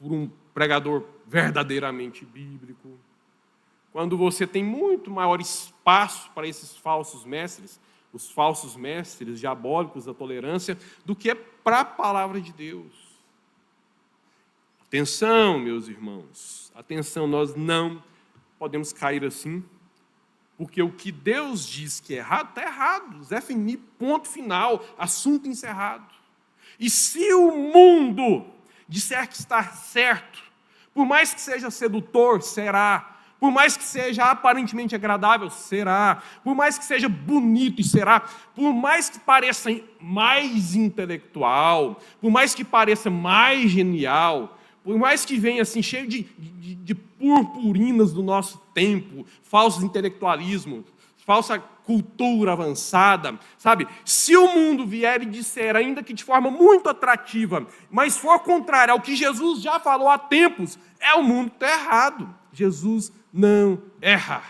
por um pregador verdadeiramente bíblico, quando você tem muito maior espaço para esses falsos mestres, os falsos mestres diabólicos da tolerância, do que para a palavra de Deus. Atenção, meus irmãos, atenção, nós não podemos cair assim, porque o que Deus diz que é errado, está errado. Zé Fini, ponto final, assunto encerrado. E se o mundo disser que está certo, por mais que seja sedutor, será. Por mais que seja aparentemente agradável, será. Por mais que seja bonito, e será. Por mais que pareça mais intelectual, por mais que pareça mais genial, por mais que venha assim, cheio de purpurinas do nosso tempo, falso intelectualismo, falsa cultura avançada, sabe? Se o mundo vier e disser, ainda que de forma muito atrativa, mas for contrário ao que Jesus já falou há tempos, o mundo está errado. Jesus não erra,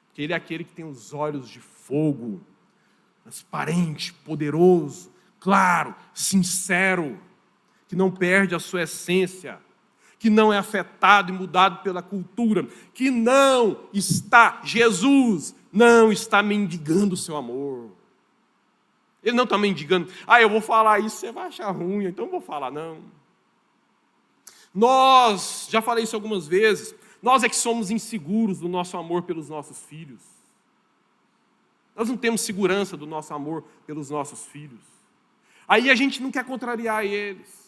porque Ele é aquele que tem os olhos de fogo, transparente, poderoso, claro, sincero, que não perde a sua essência, que não é afetado e mudado pela cultura, que Jesus não está mendigando o seu amor. Ele não está mendigando, eu vou falar isso, você vai achar ruim, então eu vou falar, não. Nós, já falei isso algumas vezes, nós é que somos inseguros do nosso amor pelos nossos filhos. Nós não temos segurança do nosso amor pelos nossos filhos. Aí a gente não quer contrariar eles.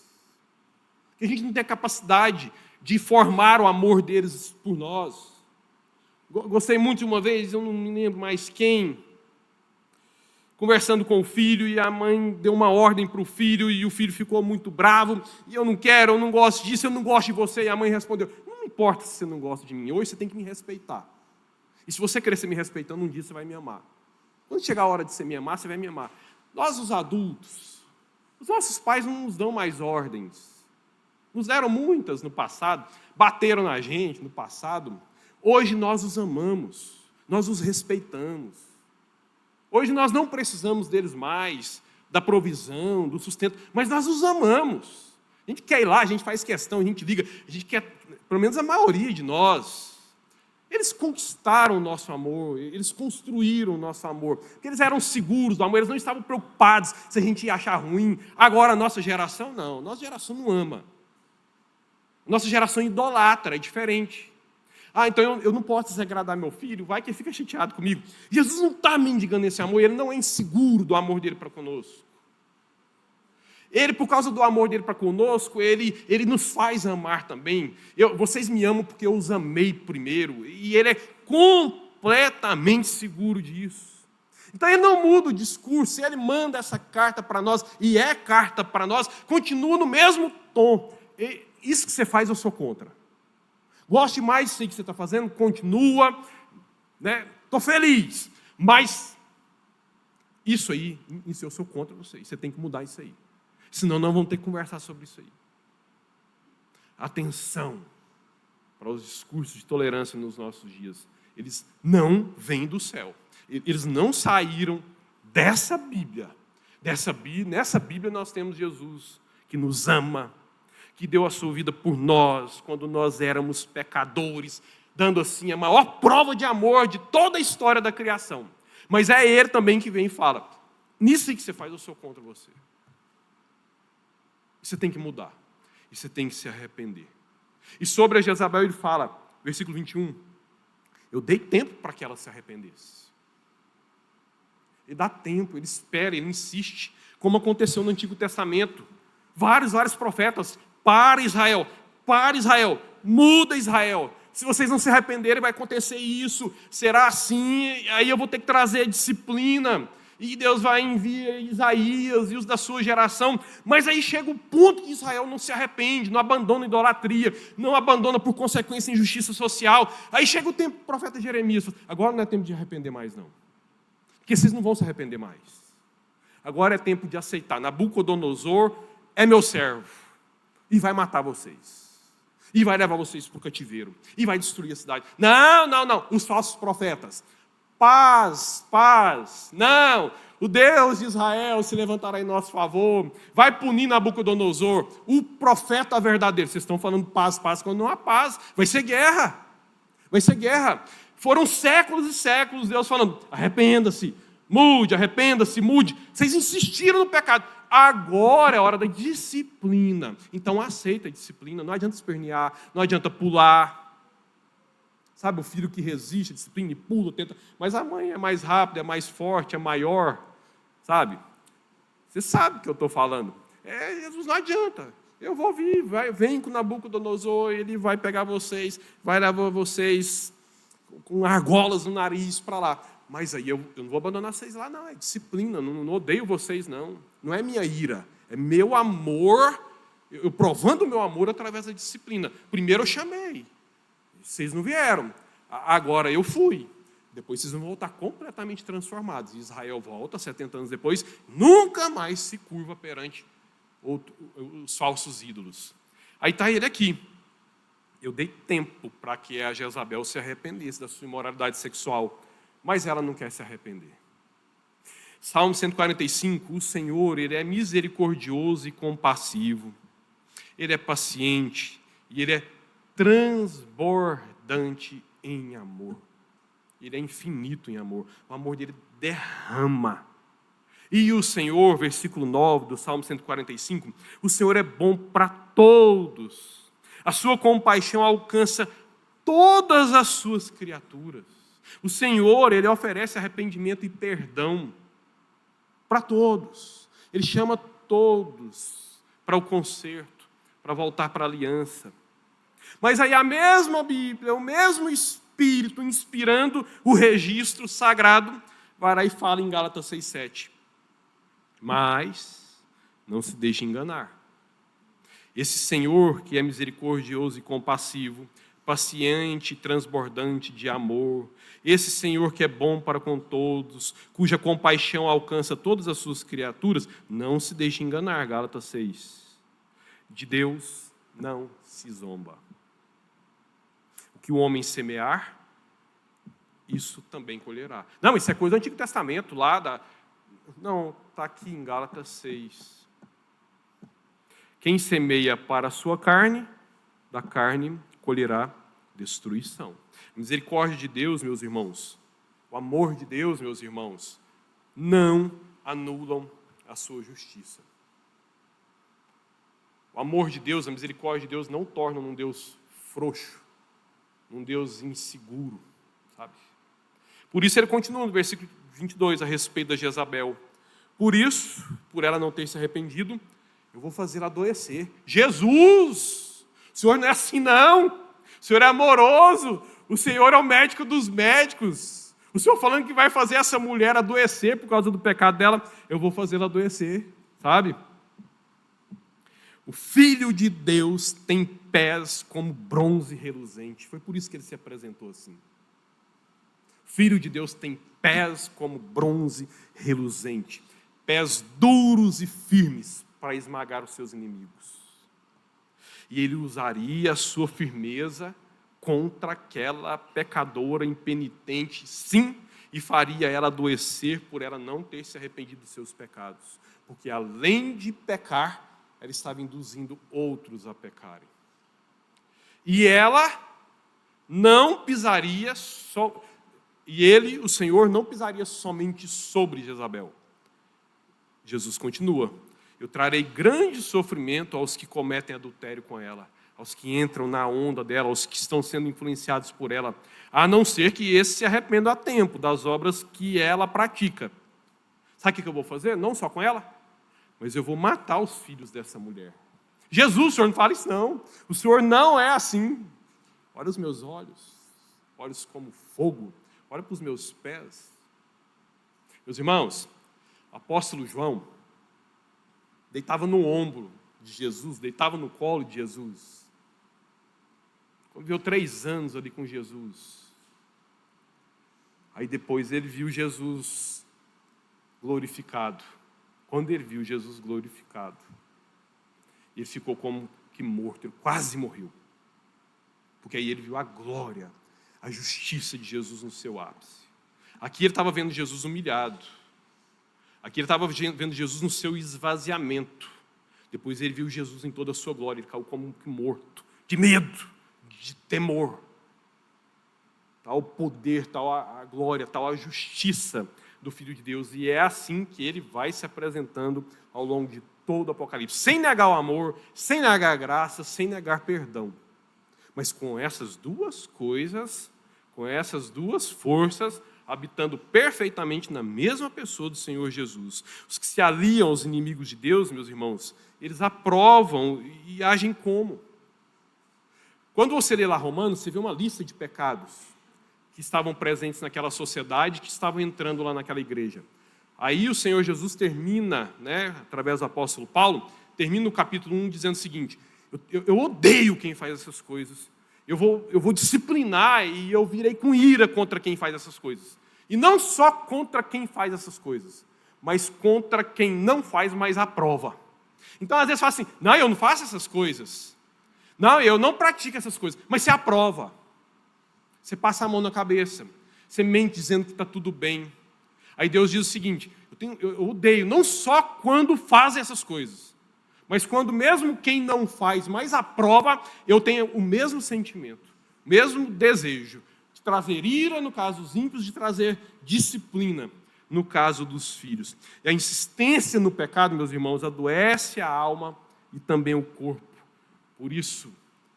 Porque a gente não tem a capacidade de formar o amor deles por nós. Gostei muito de uma vez, eu não me lembro mais quem, conversando com o filho, e a mãe deu uma ordem para o filho, e o filho ficou muito bravo, e eu não quero, eu não gosto disso, eu não gosto de você. E a mãe respondeu, não importa se você não gosta de mim, hoje você tem que me respeitar. E se você crescer me respeitando, um dia você vai me amar. Quando chegar a hora de você me amar, você vai me amar. Nós, os adultos, os nossos pais não nos dão mais ordens. Nos deram muitas no passado, bateram na gente no passado. Hoje nós os amamos, nós os respeitamos. Hoje nós não precisamos deles mais, da provisão, do sustento, mas nós os amamos. A gente quer ir lá, a gente faz questão, a gente liga, a gente quer, pelo menos a maioria de nós. Eles conquistaram o nosso amor, eles construíram o nosso amor, porque eles eram seguros do amor, eles não estavam preocupados se a gente ia achar ruim. Agora a nossa geração não, nossa geração não ama. Nossa geração idolatra, é diferente. Então eu não posso desagradar meu filho, vai que ele fica chateado comigo. Jesus não está mendigando esse amor, ele não é inseguro do amor dele para conosco. Ele, por causa do amor dele para conosco, ele nos faz amar também. Vocês me amam porque eu os amei primeiro. E ele é completamente seguro disso. Então ele não muda o discurso, ele manda essa carta para nós, e é carta para nós, continua no mesmo tom. Isso que você faz, eu sou contra. Goste mais disso que você está fazendo, continua, né? Estou feliz, mas isso aí eu sou contra você. Você tem que mudar isso aí. Senão não vamos ter que conversar sobre isso aí. Atenção para os discursos de tolerância nos nossos dias. eles não vêm do céu. Eles não saíram dessa Bíblia. Nessa Bíblia nós temos Jesus, que nos ama, que deu a sua vida por nós, quando nós éramos pecadores, dando assim a maior prova de amor de toda a história da criação. Mas é Ele também que vem e fala, nisso que você faz, eu sou contra você. Você tem que mudar. E você tem que se arrepender. E sobre a Jezabel ele fala, versículo 21, eu dei tempo para que ela se arrependesse. Ele dá tempo, ele espera, ele insiste, como aconteceu no Antigo Testamento. Vários profetas, para Israel, muda Israel. Se vocês não se arrependerem, vai acontecer isso, será assim, aí eu vou ter que trazer disciplina. E Deus vai enviar Isaías e os da sua geração. Mas aí chega o ponto que Israel não se arrepende, não abandona a idolatria, não abandona por consequência a injustiça social. Aí chega o tempo do profeta Jeremias. Agora não é tempo de arrepender mais, não. Porque vocês não vão se arrepender mais. Agora é tempo de aceitar. Nabucodonosor é meu servo. E vai matar vocês. E vai levar vocês para o cativeiro. E vai destruir a cidade. Não. Os falsos profetas. Paz. Não. O Deus de Israel se levantará em nosso favor. Vai punir Nabucodonosor. O profeta verdadeiro. Vocês estão falando paz. Quando não há paz, vai ser guerra. Foram séculos e séculos Deus falando, arrependa-se, mude. Vocês insistiram no pecado. Agora é a hora da disciplina. Então aceita a disciplina. Não adianta espernear, não adianta pular. Sabe o filho que resiste à disciplina e pula, tenta. Mas a mãe é mais rápida, é mais forte, é maior. Sabe? Você sabe o que eu estou falando. Jesus, não adianta. Eu vou vir, vem com Nabucodonosor, ele vai pegar vocês, vai levar vocês com argolas no nariz para lá. Mas aí eu não vou abandonar vocês lá, não. É disciplina, não odeio vocês, não. Não é minha ira, é meu amor, eu provando o meu amor através da disciplina. Primeiro eu chamei, vocês não vieram. Agora eu fui. Depois vocês vão voltar completamente transformados. E Israel volta, 70 anos depois, nunca mais se curva perante os falsos ídolos. Aí está ele aqui. Eu dei tempo para que a Jezabel se arrependesse da sua imoralidade sexual, mas ela não quer se arrepender. Salmo 145, o Senhor, Ele é misericordioso e compassivo, Ele é paciente e Ele é transbordante em amor. Ele é infinito em amor, o amor dele derrama. E o Senhor, versículo 9 do Salmo 145, o Senhor é bom para todos. A sua compaixão alcança todas as suas criaturas. O Senhor, Ele oferece arrependimento e perdão para todos. Ele chama todos para o conserto, para voltar para a aliança. Mas aí a mesma Bíblia, o mesmo Espírito inspirando o registro sagrado, vai lá e fala em Gálatas 6,7. Mas não se deixe enganar. Esse Senhor que é misericordioso e compassivo, paciente e transbordante de amor, esse Senhor que é bom para com todos, cuja compaixão alcança todas as suas criaturas, não se deixe enganar, Gálatas 6. De Deus não se zomba. O que o homem semear, isso também colherá. Não, isso é coisa do Antigo Testamento, Não, está aqui em Gálatas 6. Quem semeia para a sua carne, da carne colherá destruição. A misericórdia de Deus, meus irmãos, o amor de Deus, meus irmãos, não anulam a sua justiça. O amor de Deus, a misericórdia de Deus não torna um Deus frouxo, um Deus inseguro, sabe? Por isso ele continua no versículo 22 a respeito da Jezabel. Por isso, por ela não ter se arrependido, eu vou fazer ela adoecer. Jesus! O Senhor não é assim, não. O Senhor é amoroso. O Senhor é o médico dos médicos. O Senhor falando que vai fazer essa mulher adoecer por causa do pecado dela, eu vou fazê-la adoecer, sabe? O Filho de Deus tem pés como bronze reluzente. Foi por isso que ele se apresentou assim. O Filho de Deus tem pés como bronze reluzente. Pés duros e firmes para esmagar os seus inimigos. E ele usaria a sua firmeza contra aquela pecadora impenitente, sim, e faria ela adoecer por ela não ter se arrependido dos seus pecados. Porque além de pecar, ela estava induzindo outros a pecarem. E ela não pisaria, e ele, o Senhor, não pisaria somente sobre Jezabel. Jesus continua: eu trarei grande sofrimento aos que cometem adultério com ela, aos que entram na onda dela, aos que estão sendo influenciados por ela, a não ser que esses se arrependam a tempo das obras que ela pratica. Sabe o que eu vou fazer? Não só com ela, mas eu vou matar os filhos dessa mulher. Jesus, o Senhor não fala isso não. O Senhor não é assim. Olha os meus olhos como fogo. Olha para os meus pés. Meus irmãos, o apóstolo João deitava no ombro de Jesus, deitava no colo de Jesus. Conviveu 3 anos ali com Jesus. Aí depois ele viu Jesus glorificado. Quando ele viu Jesus glorificado, ele ficou como que morto, ele quase morreu. Porque aí ele viu a glória, a justiça de Jesus no seu ápice. Aqui ele estava vendo Jesus humilhado. Aqui ele estava vendo Jesus no seu esvaziamento. Depois ele viu Jesus em toda a sua glória, ele caiu como que morto, de medo, de temor. Tal o poder, tal a glória, tal a justiça do Filho de Deus. E é assim que ele vai se apresentando ao longo de todo o Apocalipse. Sem negar o amor, sem negar a graça, sem negar perdão. Mas com essas duas coisas, com essas duas forças, habitando perfeitamente na mesma pessoa do Senhor Jesus. Os que se aliam aos inimigos de Deus, meus irmãos, eles aprovam e agem como? Quando você lê lá Romanos, você vê uma lista de pecados que estavam presentes naquela sociedade, que estavam entrando lá naquela igreja. Aí o Senhor Jesus termina, através do apóstolo Paulo, termina o capítulo 1 dizendo o seguinte: eu odeio quem faz essas coisas, eu vou disciplinar e eu virei com ira contra quem faz essas coisas. E não só contra quem faz essas coisas, mas contra quem não faz, mas aprova. Então às vezes fala assim: não, eu não faço essas coisas, não, eu não pratico essas coisas, mas você aprova. Você passa a mão na cabeça, você mente dizendo que está tudo bem. Aí Deus diz o seguinte: eu odeio, não só quando fazem essas coisas, mas quando mesmo quem não faz, mas aprova, eu tenho o mesmo sentimento, o mesmo desejo de trazer ira no caso dos ímpios, de trazer disciplina no caso dos filhos. E a insistência no pecado, meus irmãos, adoece a alma e também o corpo. Por isso,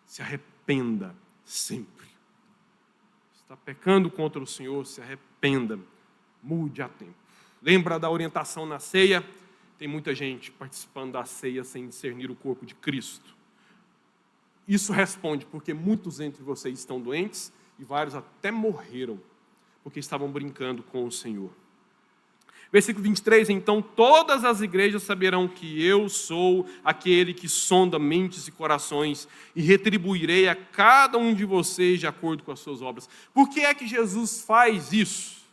se arrependa sempre. Está pecando contra o Senhor, se arrependa, mude a tempo. Lembra da orientação na ceia? Tem muita gente participando da ceia sem discernir o corpo de Cristo. Isso responde porque muitos entre vocês estão doentes e vários até morreram porque estavam brincando com o Senhor. Versículo 23, então todas as igrejas saberão que eu sou aquele que sonda mentes e corações e retribuirei a cada um de vocês de acordo com as suas obras. Por que é que Jesus faz isso?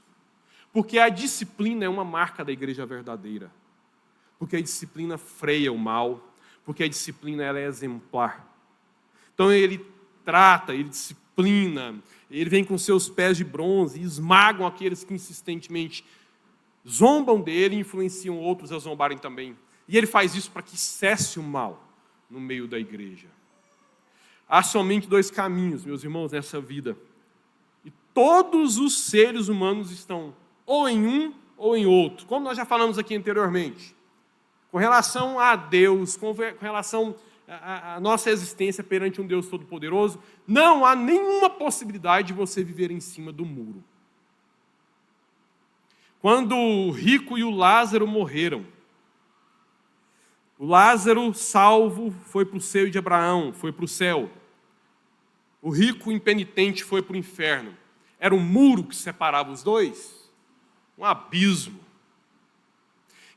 Porque a disciplina é uma marca da igreja verdadeira. Porque a disciplina freia o mal, porque a disciplina ela é exemplar. Então ele trata, ele disciplina, ele vem com seus pés de bronze e esmagam aqueles que insistentemente zombam dele e influenciam outros a zombarem também. E ele faz isso para que cesse o mal no meio da igreja. Há somente 2 caminhos, meus irmãos, nessa vida. E todos os seres humanos estão ou em um ou em outro. Como nós já falamos aqui anteriormente. Com relação a Deus, com relação à nossa existência perante um Deus Todo-Poderoso, não há nenhuma possibilidade de você viver em cima do muro. Quando o rico e o Lázaro morreram, o Lázaro, salvo, foi para o seio de Abraão, foi para o céu. O rico impenitente foi para o inferno. Era um muro que separava os dois, um abismo.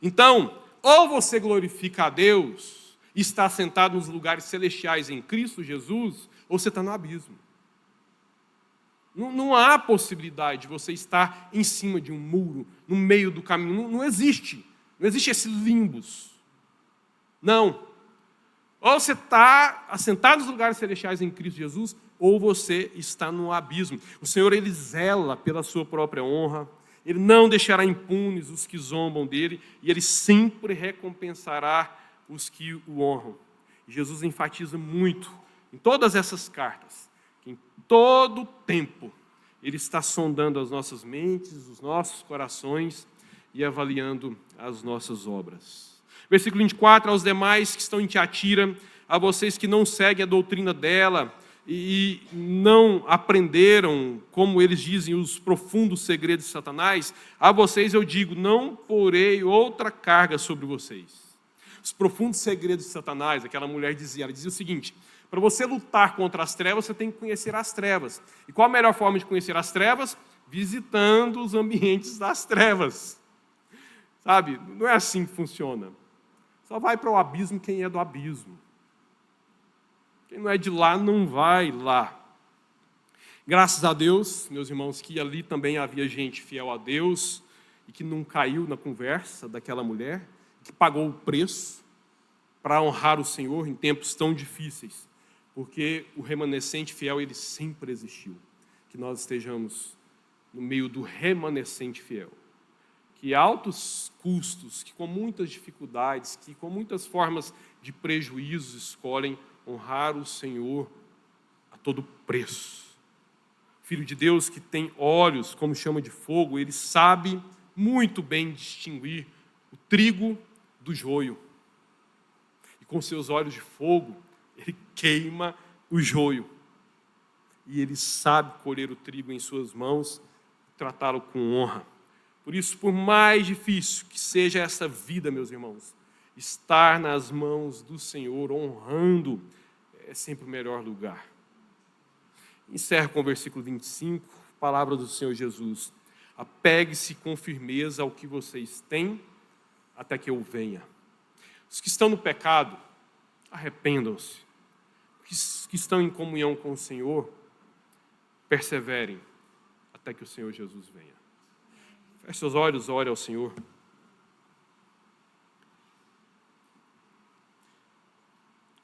Então, ou você glorifica a Deus e está sentado nos lugares celestiais em Cristo Jesus, ou você está no abismo. Não há possibilidade de você estar em cima de um muro, no meio do caminho. Não existe. Não existe esse limbus. Não. Ou você está assentado nos lugares celestiais em Cristo Jesus, ou você está no abismo. O Senhor, Ele zela pela sua própria honra, Ele não deixará impunes os que zombam dele, e Ele sempre recompensará os que o honram. Jesus enfatiza muito em todas essas cartas, que em todo tempo Ele está sondando as nossas mentes, os nossos corações e avaliando as nossas obras. Versículo 24, aos demais que estão em Tiatira, a vocês que não seguem a doutrina dela e não aprenderam, como eles dizem, os profundos segredos de Satanás, a vocês eu digo, não porei outra carga sobre vocês. Os profundos segredos de Satanás, aquela mulher dizia, ela dizia o seguinte, para você lutar contra as trevas, você tem que conhecer as trevas. E qual a melhor forma de conhecer as trevas? Visitando os ambientes das trevas. Sabe, não é assim que funciona. Só vai para o abismo quem é do abismo. Quem não é de lá, não vai lá. Graças a Deus, meus irmãos, que ali também havia gente fiel a Deus e que não caiu na conversa daquela mulher, que pagou o preço para honrar o Senhor em tempos tão difíceis, porque o remanescente fiel, ele sempre existiu. Que nós estejamos no meio do remanescente fiel. Que altos custos, que com muitas dificuldades, que com muitas formas de prejuízos escolhem honrar o Senhor a todo preço. Filho de Deus que tem olhos como chama de fogo, ele sabe muito bem distinguir o trigo do joio. E com seus olhos de fogo, ele queima o joio. E ele sabe colher o trigo em suas mãos e tratá-lo com honra. Por isso, por mais difícil que seja essa vida, meus irmãos, estar nas mãos do Senhor, honrando, é sempre o melhor lugar. Encerro com o versículo 25, palavra do Senhor Jesus. Apegue-se com firmeza ao que vocês têm, até que eu venha. Os que estão no pecado, arrependam-se. Os que estão em comunhão com o Senhor, perseverem, até que o Senhor Jesus venha. Feche seus olhos, ore ao Senhor.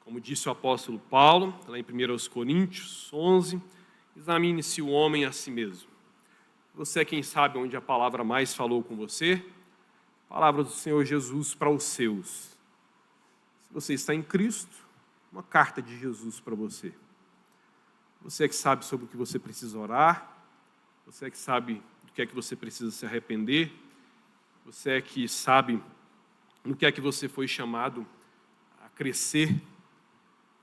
Como disse o apóstolo Paulo, lá em 1 Coríntios 11, examine-se o homem a si mesmo. Você é quem sabe onde a palavra mais falou com você, a palavra do Senhor Jesus para os seus. Se você está em Cristo, uma carta de Jesus para você. Você é que sabe sobre o que você precisa orar, você é que sabe do que é que você precisa se arrepender, você é que sabe no que é que você foi chamado a crescer.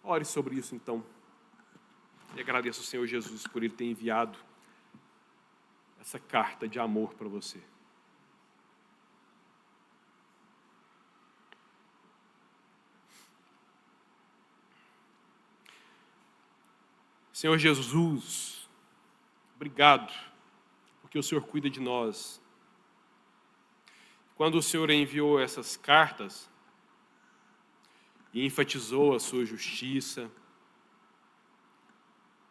Ore sobre isso, então. E agradeço ao Senhor Jesus por Ele ter enviado essa carta de amor para você. Senhor Jesus, obrigado, porque o Senhor cuida de nós. Quando o Senhor enviou essas cartas e enfatizou a sua justiça,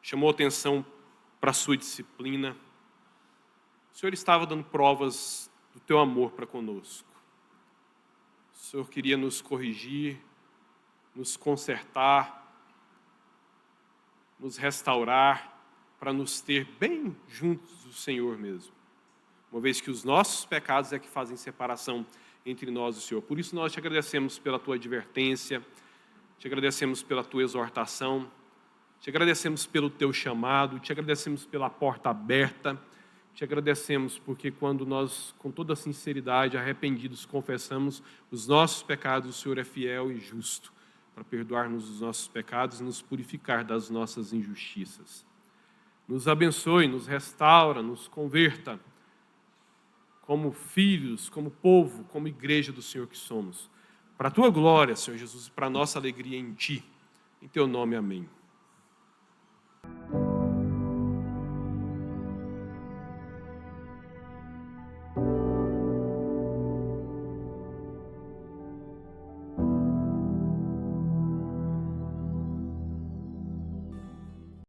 chamou atenção para a sua disciplina, o Senhor estava dando provas do teu amor para conosco. O Senhor queria nos corrigir, nos consertar, nos restaurar, para nos ter bem juntos do Senhor mesmo. Uma vez que os nossos pecados é que fazem separação entre nós e o Senhor. Por isso nós te agradecemos pela tua advertência, te agradecemos pela tua exortação, te agradecemos pelo teu chamado, te agradecemos pela porta aberta, te agradecemos porque quando nós, com toda sinceridade, arrependidos, confessamos os nossos pecados, o Senhor é fiel e justo para perdoar-nos os nossos pecados e nos purificar das nossas injustiças. Nos abençoe, nos restaura, nos converta como filhos, como povo, como igreja do Senhor que somos. Para a tua glória, Senhor Jesus, e para a nossa alegria em Ti. Em Teu nome, amém.